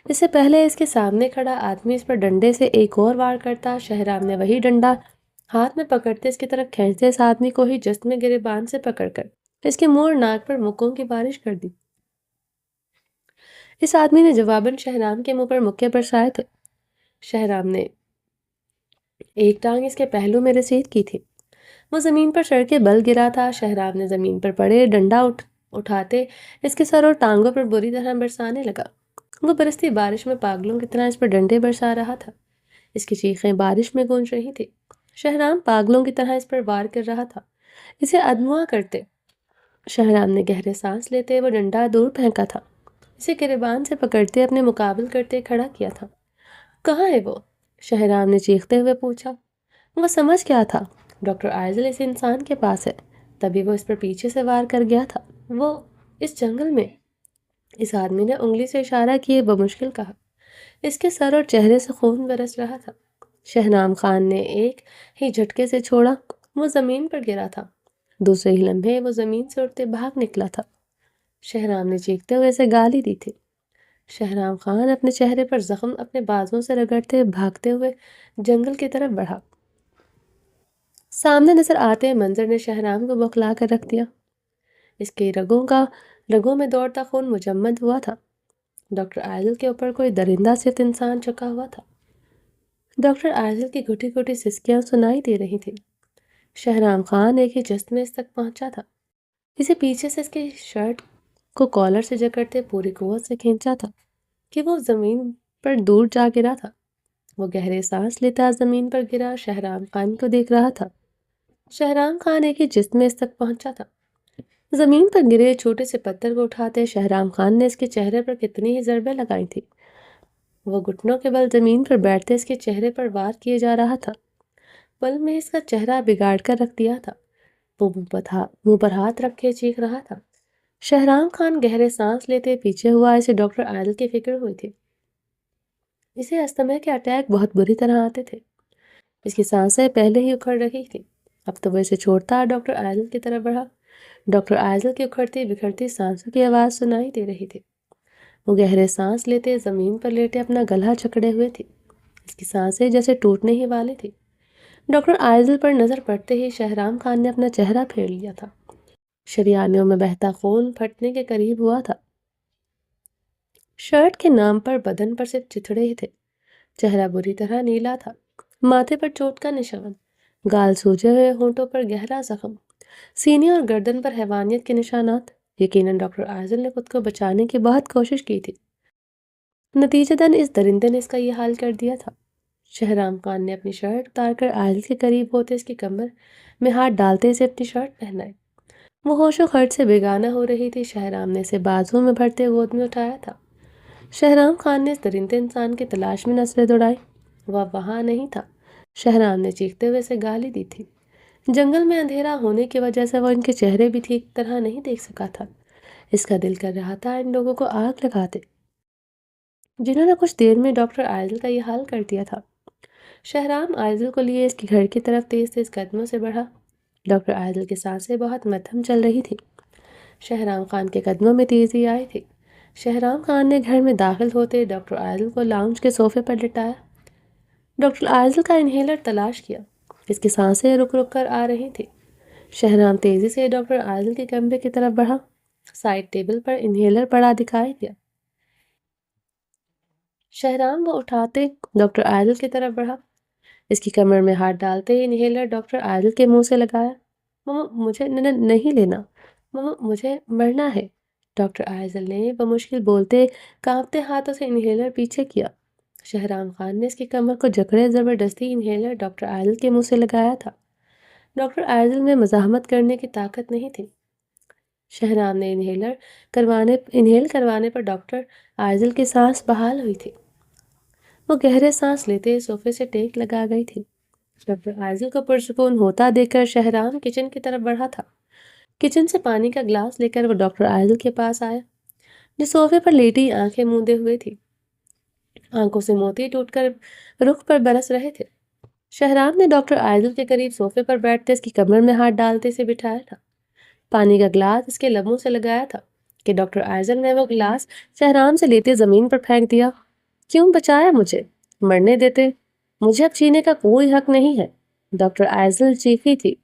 Speaker 1: اس سے پہلے اس کے سامنے کھڑا آدمی اس پر ڈنڈے سے ایک اور وار کرتا، شہرام نے وہی ڈنڈا ہاتھ میں پکڑتے اس کی طرف کھینچتے اس آدمی کو ہی جسم میں گریبان سے پکڑ کر اس کے منہ اور ناک پر مکوں کی بارش کر دی۔ اس آدمی نے جواباً شہرام کے منہ پر مکے برسائے تھے۔ شہرام نے ایک ٹانگ اس کے پہلو میں رسید کی تھی۔ وہ زمین پر سر کے بل گرا تھا۔ شہرام نے زمین پر پڑے ڈنڈا اٹھاتے اس کے سر اور ٹانگوں پر بری طرح برسانے لگا۔ وہ برستی بارش میں پاگلوں کی طرح اس پر ڈنڈے برسا رہا تھا۔ اس کی چیخیں بارش میں گونج رہی تھی۔ شہرام پاگلوں کی طرح اس پر وار کر رہا تھا، اسے ادموا کرتے۔ شہرام نے گہرے سانس لیتے وہ ڈنڈا دور پھینکا تھا، اسے گریبان سے پکڑتے اپنے مقابل کرتے کھڑا کیا تھا۔ کہاں ہے وہ؟ شہرام نے چیختے ہوئے پوچھا۔ وہ سمجھ گیا تھا ڈاکٹر آئزل اس انسان کے پاس ہے، تبھی وہ اس پر پیچھے سے وار کر گیا تھا۔ وہ اس جنگل میں، اس آدمی نے انگلی سے اشارہ کیے بمشکل کہا۔ اس کے سر اور چہرے سے خون برس رہا تھا۔ شہرام خان نے ایک ہی جھٹکے سے چھوڑا، وہ زمین پر گرا تھا۔ دوسرے ہی لمحے وہ زمین سے اٹھتے بھاگ نکلا تھا۔ شہرام نے چیختے ہوئے اسے گالی دی تھی۔ شہرام خان اپنے چہرے پر زخم اپنے بازوں سے رگڑتے بھاگتے ہوئے جنگل کی طرف بڑھا۔ سامنے نظر آتے منظر نے شہرام کو بوکھلا کر رکھ دیا۔ اس کے رگوں میں دوڑتا خون مجمد ہوا تھا۔ ڈاکٹر آئزل کے اوپر کوئی درندہ صرف انسان چکا ہوا تھا۔ ڈاکٹر آئزل کی گھٹی گھٹی سسکیاں سنائی دے رہی تھی۔ شہرام خان ایک ہی جست میں اس تک پہنچا تھا، اسے پیچھے سے اس کی شرٹ کو کالر سے جکڑتے پوری قوت سے کھینچا تھا کہ وہ زمین پر دور جا گرا تھا۔ وہ گہرے سانس لیتا زمین پر گرا شہرام خان کو دیکھ رہا تھا۔ شہرام خان ایک ہی جست میں اس تک پہنچا تھا۔ زمین پر گرے چھوٹے سے پتھر کو اٹھاتے شہرام خان نے اس کے چہرے پر کتنی ہی ضربیں لگائی تھی۔ وہ گھٹنوں کے بل زمین پر بیٹھتے اس کے چہرے پر وار کیے جا رہا تھا۔ پل میں اس کا چہرہ بگاڑ کر رکھ دیا تھا۔ وہ منہ پر ہاتھ رکھ کے چیخ رہا تھا۔ شہرام خان گہرے سانس لیتے پیچھے ہوا، اسے ڈاکٹر آئزل کی فکر ہوئی تھی۔ اسے استھما کے اٹیک بہت بری طرح آتے تھے۔ اس کی سانسیں پہلے ہی اکھڑ رہی تھی۔ اب تو وہ اسے چھوڑتا ڈاکٹر آئزل کی طرف بڑھا۔ ڈاکٹر آئزل کی اکھڑتی بکھرتی سانسوں کی آواز سنائی دے رہی تھی۔ وہ گہرے سانس لیتے زمین پر لیٹے اپنا گلا جکڑے ہوئے تھی۔ اس کی سانسیں جیسے ٹوٹنے ہی والی تھی۔ ڈاکٹر آئزل پر نظر پڑتے ہی شہرام خان نے اپنا چہرہ پھیر لیا تھا۔ شریانوں میں بہتا خون پھٹنے کے قریب ہوا تھا۔ شرٹ کے نام پر بدن پر صرف چتھڑے ہی تھے۔ چہرہ بری طرح نیلا تھا، ماتھے پر چوٹ کا نشان، گال سوجے ہوئے، ہونٹوں پر گہرا زخم، سینے اور گردن پر حیوانیت کے نشانات۔ یقیناً ڈاکٹر آئزل نے خود کو بچانے کی بہت کوشش کی تھی، نتیجتاً اس درندے نے اس کا یہ حال کر دیا تھا۔ شہرام خان نے اپنی شرٹ اتار کر آئزل کے قریب ہوتے اس کی کمر میں ہاتھ ڈالتے اسے اپنی شرٹ پہنائے۔ وہ ہوش و خرچ سے بیگانہ ہو رہی تھی۔ شہرام نے اسے بازوں میں بھرتے گود میں اٹھایا تھا۔ شہرام خان نے اس درندے انسان کی تلاش میں نظریں دوڑائی۔ وہ اب وہاں نہیں تھا۔ شہرام نے چیختے ہوئے اسے گالی دی تھی۔ جنگل میں اندھیرا ہونے کی وجہ سے وہ ان کے چہرے بھی ٹھیک طرح نہیں دیکھ سکا تھا۔ اس کا دل کر رہا تھا ان لوگوں کو آگ لگا دے جنہوں نے کچھ دیر میں ڈاکٹر آئزل کا یہ حال کر دیا تھا۔ شہرام آئزل کو لیے اس کے گھر کی طرف تیز تیز قدموں سے بڑھا۔ ڈاکٹر آئزل کی سانسیں بہت مدھم چل رہی تھی۔ شہرام خان کے قدموں میں تیزی آئی تھی۔ شہرام خان نے گھر میں داخل ہوتے ڈاکٹر آئزل کو لاؤنج کے صوفے پر لٹایا۔ ڈاکٹر آئزل کا انہیلر تلاش کیا۔ اس کی سانسیں رک رک کر آ رہی تھی۔ شہرام تیزی سے ڈاکٹر آئزل کے کمرے کی طرف بڑھا۔ سائڈ ٹیبل پر انہیلر پڑا دکھائی دیا۔ شہرام وہ اٹھاتے ڈاکٹر آئزل کی طرف بڑھا۔ اس کی کمر میں ہاتھ ڈالتے ہی انہیلر ڈاکٹر آئزل کے منہ سے لگایا۔ ماما مجھے نہیں لینا، ماما مجھے مرنا ہے۔ ڈاکٹر آئزل نے بمشکل بولتے کانپتے ہاتھوں سے انہیلر پیچھے کیا۔ شہرام خان نے اس کی کمر کو جکڑے زبردستی انہیلر ڈاکٹر آئزل کے منہ سے لگایا تھا۔ ڈاکٹر آئزل میں مزاحمت کرنے کی طاقت نہیں تھی۔ شہرام نے انہیل کروانے پر ڈاکٹر آئزل کی سانس بحال ہوئی تھی۔ وہ گہرے سانس لیتے صوفے سے ٹیک لگا گئی تھی۔ ڈاکٹر آئزل کو پرسکون ہوتا دیکھ کر شہرام کچن کی طرف بڑھا تھا۔ کچن سے پانی کا گلاس لے کر وہ ڈاکٹر آئزل کے پاس آیا جو صوفے پر لیٹی آنکھیں موندے ہوئے تھی۔ آنکھوں سے موتی ٹوٹ کر رخ پر برس رہے تھے۔ شہرام نے ڈاکٹر آئزل کے قریب صوفے پر بیٹھتے اس کی کمر میں ہاتھ ڈالتے سے بٹھایا تھا۔ پانی کا گلاس اس کے لبوں سے لگایا تھا کہ ڈاکٹر آئزل نے وہ گلاس شہرام سے لیتے زمین پر پھینک دیا۔ کیوں بچایا مجھے؟ مرنے دیتے۔ مجھے اب جینے کا کوئی حق نہیں ہے۔ ڈاکٹر آئزل چیخی تھی۔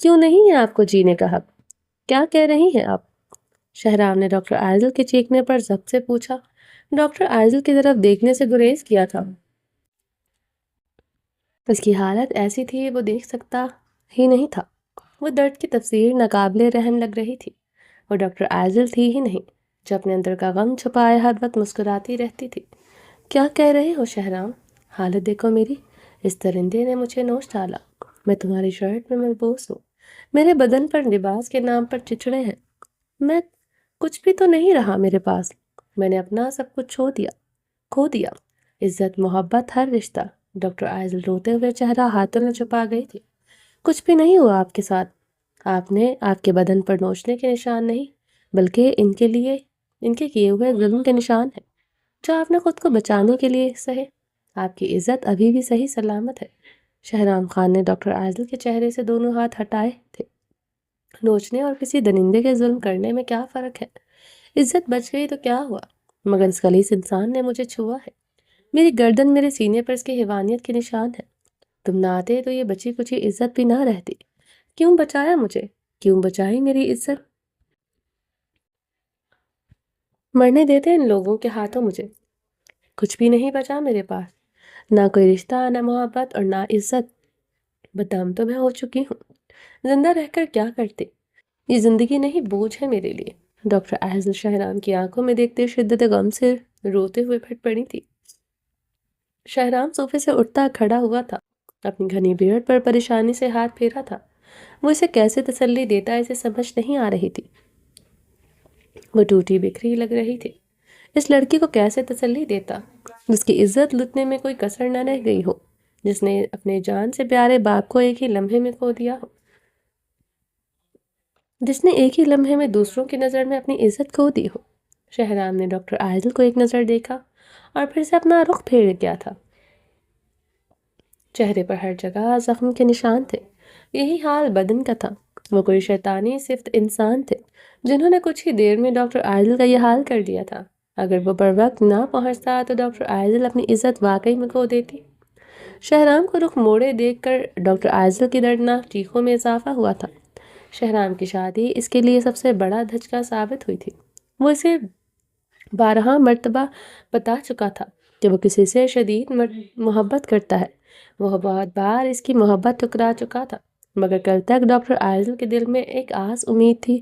Speaker 1: کیوں نہیں ہے آپ کو جینے کا حق؟ کیا کہہ رہی ہیں آپ؟ شہرام نے ڈاکٹر آئزل کے چیخنے پر ضبط سے پوچھا۔ ڈاکٹر آئزل کی طرف دیکھنے سے گریز کیا تھا۔ اس کی حالت ایسی تھی وہ دیکھ سکتا ہی نہیں تھا۔ وہ درد کی تفسیر ناقابل رحم لگ رہی تھی۔ وہ ڈاکٹر آئزل تھی ہی نہیں جو اپنے اندر کا غم چھپائے ہر وقت مسکراتی رہتی تھی۔ کیا کہہ رہے ہو شہرام؟ حالت دیکھو میری۔ اس درندے نے مجھے نوچ ڈالا۔ میں تمہاری شرٹ میں ملبوس ہوں۔ میرے بدن پر لباس کے نام پر چچڑے ہیں۔ میں کچھ بھی تو نہیں رہا میرے پاس۔ میں نے اپنا سب کچھ کھو دیا۔ عزت، محبت، ہر رشتہ۔ ڈاکٹر آئزل روتے ہوئے چہرہ ہاتھوں میں چھپا گئی تھی۔ کچھ بھی نہیں ہوا آپ کے ساتھ۔ آپ کے بدن پر نوچنے کے نشان نہیں بلکہ ان کے کیے ہوئے ظلم کے نشان ہیں جو آپ نے خود کو بچانے کے لیے سہے۔ آپ کی عزت ابھی بھی صحیح سلامت ہے۔ شہرام خان نے ڈاکٹر آئزل کے چہرے سے دونوں ہاتھ ہٹائے تھے۔ نوچنے اور کسی درندے کے ظلم کرنے میں کیا فرق ہے؟ عزت بچ گئی تو کیا ہوا، مگر اس خلیص انسان نے مجھے چھوا ہے۔ میری گردن، میرے سینے پر اس کی حیوانیت کے نشان ہے۔ تم نہ آتے تو یہ بچی کچی عزت بھی نہ رہتی۔ کیوں بچایا مجھے؟ کیوں بچائی میری عزت؟ مرنے دیتے ان لوگوں کے ہاتھوں مجھے۔ کچھ بھی نہیں بچا میرے پاس، نہ کوئی رشتہ، نہ محبت اور نہ عزت۔ بدنام تو میں ہو چکی ہوں۔ زندہ رہ کر کیا کرتے؟ یہ زندگی نہیں، بوجھ ہے میرے لیے۔ ڈاکٹر آئزل شہرام کی آنکھوں میں دیکھتے شدت غم سے روتے ہوئے پھٹ پڑی تھی۔ شہرام صوفے سے اٹھتا کھڑا ہوا تھا۔ اپنی گھنی بیئرڈ پر پریشانی سے ہاتھ پھیرا تھا۔ وہ اسے کیسے تسلی دیتا اسے سمجھ نہیں آ رہی تھی۔ وہ ٹوٹی بکھری لگ رہی تھی۔ اس لڑکی کو کیسے تسلی دیتا جس کی عزت لٹنے میں کوئی کسر نہ رہ گئی ہو، جس نے اپنے جان سے پیارے باپ کو ایک ہی لمحے میں کھو دیا ہو، جس نے ایک ہی لمحے میں دوسروں کی نظر میں اپنی عزت کھو دی ہو۔ شہرام نے ڈاکٹر آئزل کو ایک نظر دیکھا اور پھر سے اپنا رخ پھیر گیا تھا۔ چہرے پر ہر جگہ زخم کے نشان تھے۔ یہی حال بدن کا تھا۔ وہ کوئی شیطانی صفت انسان تھے جنہوں نے کچھ ہی دیر میں ڈاکٹر آئزل کا یہ حال کر دیا تھا۔ اگر وہ بر وقت نہ پہنچتا تو ڈاکٹر آئزل اپنی عزت واقعی میں کھو دیتی۔ شہرام کو رخ موڑے دیکھ کر ڈاکٹر آئزل کی دردناک چیخوں میں اضافہ ہوا تھا۔ شہرام کی شادی اس کے لیے سب سے بڑا دھچکا ثابت ہوئی تھی۔ وہ اسے 12 مرتبہ بتا چکا تھا کہ وہ کسی سے شدید محبت کرتا ہے۔ وہ بہت بار اس کی محبت ٹھکرا چکا تھا، مگر کل تک ڈاکٹر آئزل کے دل میں ایک آس امید تھی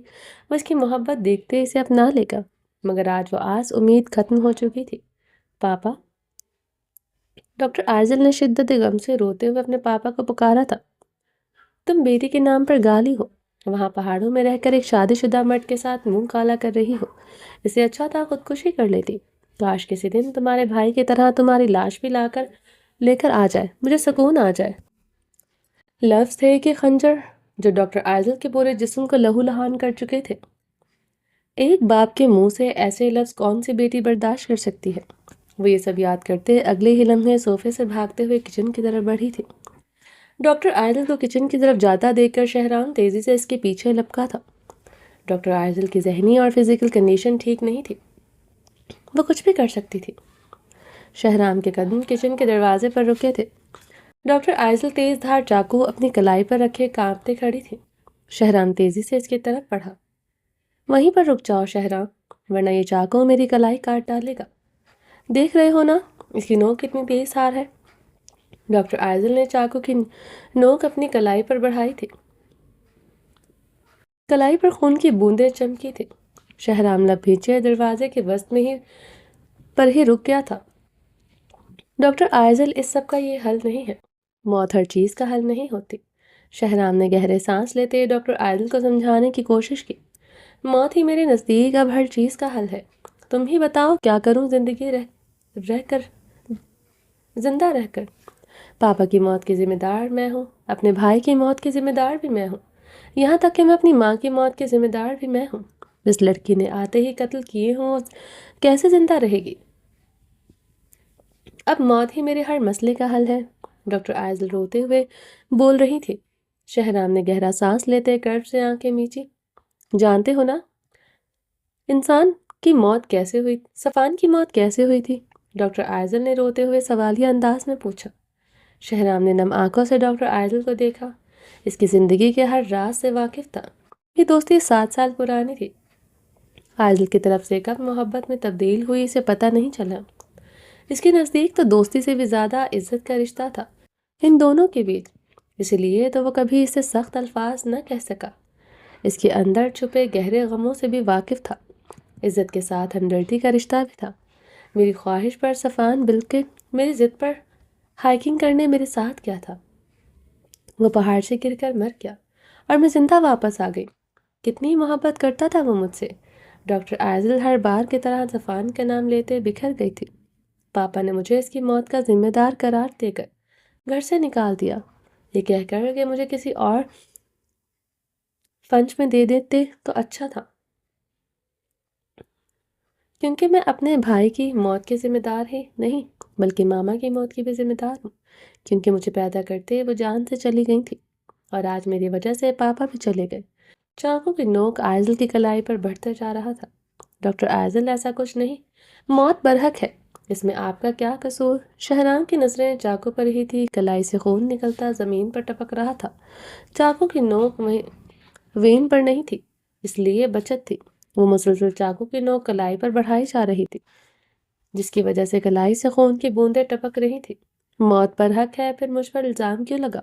Speaker 1: وہ اس کی محبت دیکھتے اسے اپنا لے گا، مگر آج وہ آس امید ختم ہو چکی تھی۔ پاپا! ڈاکٹر آئزل نے شدت غم سے روتے ہوئے اپنے پاپا کو پکارا تھا۔ تم بیٹی کے نام پر گالی ہو، وہاں پہاڑوں میں رہ کر ایک شادی شدہ مرد کے ساتھ منہ کالا کر رہی ہو۔ اسے اچھا تھا خودکشی کر لیتی۔ کاش کسی دن تمہارے بھائی کی طرح تمہاری لاش بھی لے کر آ جائے، مجھے سکون آ جائے۔ لفظ تھے کہ خنجر جو ڈاکٹر آئزل کے پورے جسم کو لہو لہان کر چکے تھے۔ ایک باپ کے منہ سے ایسے لفظ کون سی بیٹی برداشت کر سکتی ہے؟ وہ یہ سب یاد کرتے اگلے ہی لمحے صوفے سے بھاگتے ہوئے کچن کی طرف بڑھی تھی۔ ڈاکٹر آئزل کو کچن کی طرف جاتا دیکھ کر شہرام تیزی سے اس کے پیچھے لپکا تھا۔ ڈاکٹر آئزل کی ذہنی اور فزیکل کنڈیشن ٹھیک نہیں تھی، وہ کچھ بھی کر سکتی تھی۔ شہرام کے قدم کچن کے دروازے پر رکے تھے۔ ڈاکٹر آئزل تیز دھار چاقو اپنی کلائی پر رکھے کانپتے کھڑی تھی۔ شہرام تیزی سے اس کی طرف بڑھا۔ وہیں پر رک جاؤ شہرام، ورنہ یہ چاقو میری کلائی کاٹ ڈالے گا۔ دیکھ رہے ہو نا اس کی نوک کتنی تیز دھار ہے۔ ڈاکٹر آئزل نے چاقو کی نوک اپنی کلائی پر بڑھائی تھی۔ کلائی پر خون کی بوندیں چمکی تھی۔ شہرام لب بھیجے دروازے کے وسط میں پر ہی رک گیا تھا۔ ڈاکٹر آئزل اس سب کا یہ حل نہیں ہے، موت ہر چیز کا حل نہیں ہوتی۔ شہرام نے گہرے سانس لیتے ڈاکٹر آئزل کو سمجھانے کی کوشش کی۔ موت ہی میرے نزدیک اب ہر چیز کا حل ہے۔ تم ہی بتاؤ کیا کروں زندہ رہ کر۔ پاپا کی موت کی ذمہ دار میں ہوں، اپنے بھائی کی موت کی ذمہ دار بھی میں ہوں، یہاں تک کہ میں اپنی ماں کی موت کی ذمہ دار بھی میں ہوں۔ اس لڑکی نے آتے ہی قتل کیے ہوں، کیسے زندہ رہے گی؟ اب موت ہی میرے ہر مسئلے کا حل ہے، ڈاکٹر آئزل روتے ہوئے بول رہی تھی۔ شہرام نے گہرا سانس لیتے کرب سے آنکھیں میچی۔ جانتے ہو نا صفان کی موت کیسے ہوئی تھی؟ ڈاکٹر آئزل نے روتے ہوئے سوالیہ انداز میں پوچھا۔ شہرام نے نم آنکھوں سے ڈاکٹر آئزل کو دیکھا۔ اس کی زندگی کے ہر راز سے واقف تھا۔ یہ دوستی 7 سال پرانی تھی۔ آئزل کی طرف سے کب محبت میں تبدیل ہوئی اسے پتہ نہیں چلا۔ اس کے نزدیک تو دوستی سے بھی زیادہ عزت کا رشتہ تھا ان دونوں کے بیچ، اس لیے تو وہ کبھی اسے سخت الفاظ نہ کہہ سکا۔ اس کے اندر چھپے گہرے غموں سے بھی واقف تھا۔ عزت کے ساتھ ہمدردی کا رشتہ بھی تھا۔ میری خواہش پر صفان بلکہ میری ضد پر ہائیکنگ کرنے میرے ساتھ کیا تھا۔ وہ پہاڑ سے گر کر مر گیا اور میں زندہ واپس آ گئی۔ کتنی محبت کرتا تھا وہ مجھ سے۔ ڈاکٹر آئزل ہر بار کی طرح صفان کا نام لیتے بکھر گئی تھی۔ پاپا نے مجھے اس کی موت کا ذمہ دار قرار دے کر گھر سے نکال دیا، یہ کہہ کر کہ مجھے کسی اور فنچ میں دے دیتے تو اچھا تھا، کیونکہ میں اپنے بھائی کی موت کی ذمہ دار ہی نہیں بلکہ ماما کی موت کی بھی ذمہ دار ہوں، کیونکہ مجھے پیدا کرتے وہ جان سے چلی گئی تھی اور آج میری وجہ سے پاپا بھی چلے گئے۔ چاقو کی نوک آئزل کی کلائی پر بڑھتا جا رہا تھا۔ ڈاکٹر آئزل ایسا کچھ نہیں، موت برحق ہے، اس میں آپ کا کیا قصور؟ شہرام کی نظریں چاقو پر ہی تھی، کلائی سے خون نکلتا زمین پر ٹپک رہا تھا۔ چاقو کی نوک وین پر نہیں تھی، اس لیے بچت تھی۔ وہ مسلسل چاقو کی نوک کلائی پر بڑھائی جا رہی تھی، جس کی وجہ سے کلائی سے خون کی بوندیں ٹپک رہی تھی۔ موت پر حق ہے، پھر مجھ پر الزام کیوں لگا؟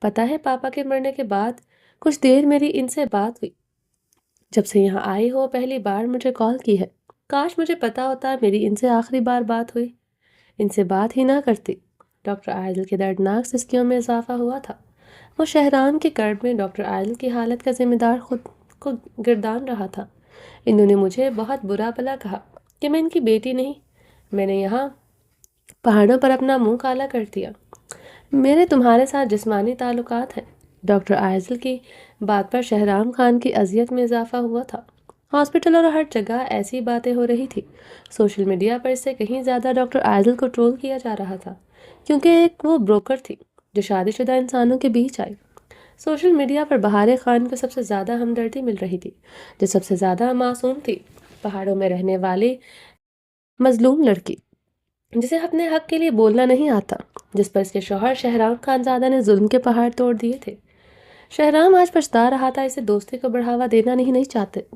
Speaker 1: پتہ ہے پاپا کے مرنے کے بعد کچھ دیر میری ان سے بات ہوئی۔ جب سے یہاں آئی ہو پہلی بار مجھے کال کی ہے۔ کاش مجھے پتا ہوتا میری ان سے آخری بار بات ہوئی، ان سے بات ہی نہ کرتی۔ ڈاکٹر آئزل کے دردناک سسکیوں میں اضافہ ہوا تھا۔ وہ شہرام کے کرب میں ڈاکٹر آئزل کی حالت کا ذمہ دار خود کو گردان رہا تھا۔ انہوں نے مجھے بہت برا بھلا کہا کہ میں ان کی بیٹی نہیں، میں نے یہاں پہاڑوں پر اپنا منہ کالا کر دیا۔ میرے تمہارے ساتھ جسمانی تعلقات ہیں۔ ڈاکٹر آئزل کی بات پر شہرام خان کی اذیت میں اضافہ ہوا تھا۔ ہاسپٹل اور ہر جگہ ایسی باتیں ہو رہی تھی۔ سوشل میڈیا پر اس سے کہیں زیادہ ڈاکٹر آئزل کو ٹرول کیا جا رہا تھا، کیونکہ ایک وہ بروکر تھی جو شادی شدہ انسانوں کے بیچ آئی۔ سوشل میڈیا پر بہارے خان کو سب سے زیادہ ہمدردی مل رہی تھی، جو سب سے زیادہ معصوم تھی، پہاڑوں میں رہنے والی مظلوم لڑکی جسے اپنے حق کے لیے بولنا نہیں آتا، جس پر اس کے شوہر شہرام خانزادہ نے ظلم کے پہاڑ توڑ دیے تھے۔ شہرام آج پچھتا رہا تھا، اسے دوستی کو بڑھاوا دینا نہیں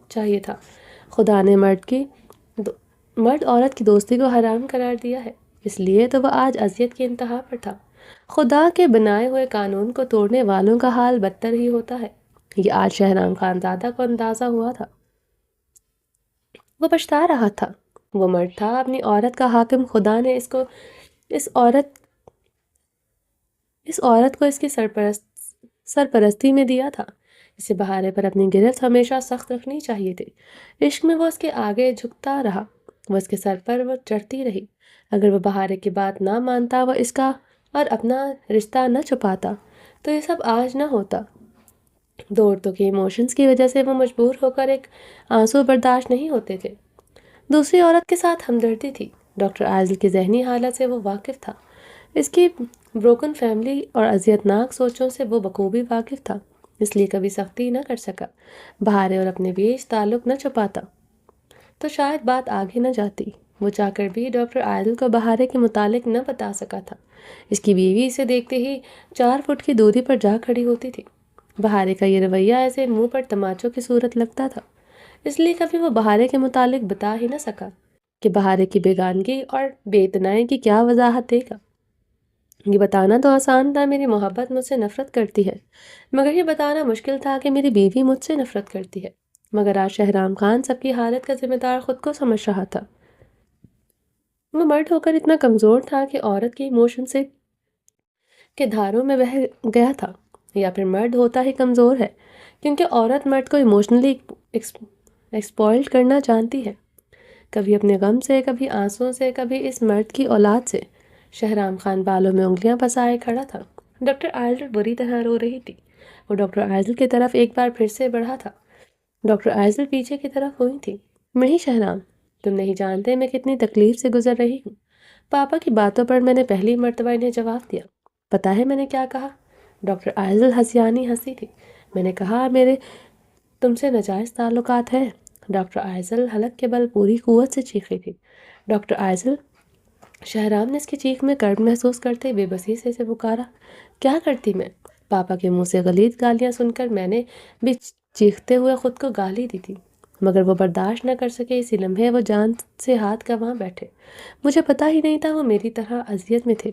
Speaker 1: چاہیے تھا۔ خدا نے مرد عورت کی دوستی کو حرام قرار دیا ہے، اس لیے تو وہ آج اذیت کی انتہا پر تھا۔ خدا کے بنائے ہوئے قانون کو توڑنے والوں کا حال بدتر ہی ہوتا ہے، یہ آج شہرام خانزادہ کو اندازہ ہوا تھا۔ وہ پچھتا رہا تھا، وہ مرد تھا اپنی عورت کا حاکم۔ خدا نے اس عورت کو اس کی سرپرستی میں دیا تھا، اسے بہارے پر اپنی گرفت ہمیشہ سخت رکھنی چاہیے تھی۔ عشق میں وہ اس کے آگے جھکتا رہا، وہ اس کے سر پر وہ چڑھتی رہی۔ اگر وہ بہارے کی بات نہ مانتا، وہ اس کا اور اپنا رشتہ نہ چھپاتا، تو یہ سب آج نہ ہوتا۔ دو عورتوں کے ایموشنز کی وجہ سے وہ مجبور ہو کر ایک آنسو برداشت نہیں ہوتے تھے۔ دوسری عورت کے ساتھ ہمدردی تھی۔ ڈاکٹر عائزل کی ذہنی حالت سے وہ واقف تھا، اس کی بروکن فیملی اور اذیت ناک سوچوں سے وہ بخوبی واقف تھا، اس لیے کبھی سختی نہ کر سکا، بہارے اور اپنے بیچ تعلق نہ چھپاتا تو شاید بات آگے نہ جاتی۔ وہ چاہ کر بھی ڈاکٹر عائزل کو بہارے کے متعلق نہ بتا سکا تھا۔ اس کی بیوی اسے دیکھتے ہی 4 فٹ کی دوری پر جا کھڑی ہوتی تھی۔ بہارے کا یہ رویہ ایسے منہ پر تماچوں کی صورت لگتا تھا، اس لیے کبھی وہ بہارے کے متعلق بتا ہی نہ سکا کہ بہارے کی بیگانگی اور بے اعتنائی کی کیا وضاحت دے گا۔ یہ بتانا تو آسان تھا میری محبت مجھ سے نفرت کرتی ہے، مگر یہ بتانا مشکل تھا کہ میری بیوی مجھ سے نفرت کرتی ہے۔ مگر آج شہرام خان سب کی حالت کا ذمہ دار خود کو سمجھ رہا تھا۔ وہ مرد ہو کر اتنا کمزور تھا کہ عورت کی ایموشن سے کے دھاروں میں بہہ گیا تھا، یا پھر مرد ہوتا ہی کمزور ہے کیونکہ عورت مرد کو ایموشنلی ایکسپوائلڈ کرنا جانتی ہے، کبھی اپنے غم سے، کبھی آنسوں سے، کبھی اس مرد کی اولاد سے۔ شہرام خان بالوں میں انگلیاں پھنسائے کھڑا تھا۔ ڈاکٹر عائزل بری طرح رو رہی تھی۔ وہ ڈاکٹر عائزل کی طرف ایک بار پھر سے بڑھا تھا۔ ڈاکٹر عائزل پیچھے کی طرف ہوئی تھی۔ نہیں شہرام، تم نہیں جانتے میں کتنی تکلیف سے گزر رہی ہوں۔ پاپا کی باتوں پر میں نے پہلی مرتبہ انہیں جواب دیا۔ پتہ ہے میں نے کیا کہا؟ ڈاکٹر عائزل ہنسیانی ہنسی تھی۔ میں نے کہا میرے تم سے ناجائز تعلقات ہیں۔ ڈاکٹر عائزل حلق کے بل پوری قوت سے چیخی تھی۔ ڈاکٹر عائزل، شہرام نے اس کی چیخ میں کرب محسوس کرتے بے بسی سے پکارا۔ کیا کرتی میں؟ پاپا کے منہ سے غلیظ گالیاں سن کر میں نے بھی چیختے ہوئے خود کو گالی دی تھی، مگر وہ برداشت نہ کر سکے۔ اسی لمحے وہ جان سے ہاتھ گنوا بیٹھے۔ مجھے پتہ ہی نہیں تھا وہ میری طرح اذیت میں تھے،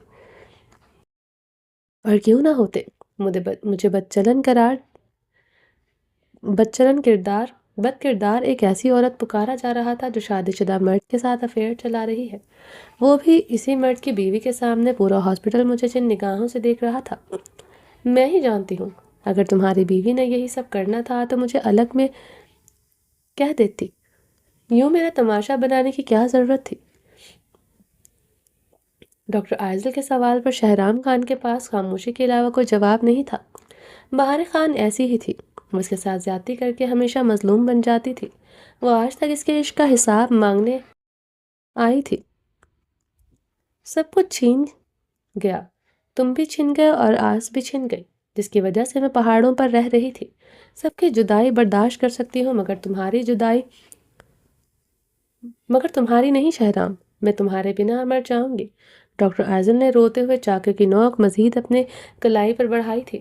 Speaker 1: اور کیوں نہ ہوتے۔ مجھے بد کردار ایک ایسی عورت پکارا جا رہا تھا جو شادی شدہ مرد کے ساتھ افیئر چلا رہی ہے، وہ بھی اسی مرد کی بیوی کے سامنے۔ پورا ہاسپٹل مجھے جن نگاہوں سے دیکھ رہا تھا، میں ہی جانتی ہوں۔ اگر تمہاری بیوی نے یہی سب کرنا تھا تو مجھے الگ میں کہہ دیتی، یوں میرا تماشا بنانے کی کیا ضرورت تھی؟ ڈاکٹر عائزل کے سوال پر شہرام خان کے پاس خاموشی کے علاوہ کوئی جواب نہیں تھا۔ بہار خان ایسی ہی تھی، وہ اس کے ساتھ زیادتی کر کے ہمیشہ مظلوم بن جاتی تھی۔ وہ آج تک اس کے عشق کا حساب مانگنے آئی تھی۔ سب کچھ چھین گیا، تم بھی چھن گئے اور آس بھی چھن گئی، جس کی وجہ سے میں پہاڑوں پر رہ رہی تھی۔ سب کی جدائی برداشت کر سکتی ہوں، مگر تمہاری نہیں شہرام، میں تمہارے بنا مر جاؤں گی۔ ڈاکٹر عائزل نے روتے ہوئے چاقو کی نوک مزید اپنے کلائی پر بڑھائی تھی۔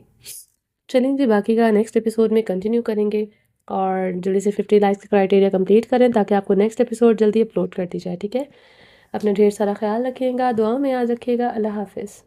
Speaker 1: چلیں جی، باقی کا نیکسٹ ایپیسوڈ میں کنٹینیو کریں گے، اور جلدی سے 50 لائکس کا کرائٹیریا کمپلیٹ کریں تاکہ آپ کو نیکسٹ ایپیسوڈ جلدی اپلوڈ کر دی جائے، ٹھیک ہے؟ اپنا ڈھیر سارا خیال رکھیے گا، دعاؤں میں یاد رکھیے گا۔ اللہ حافظ۔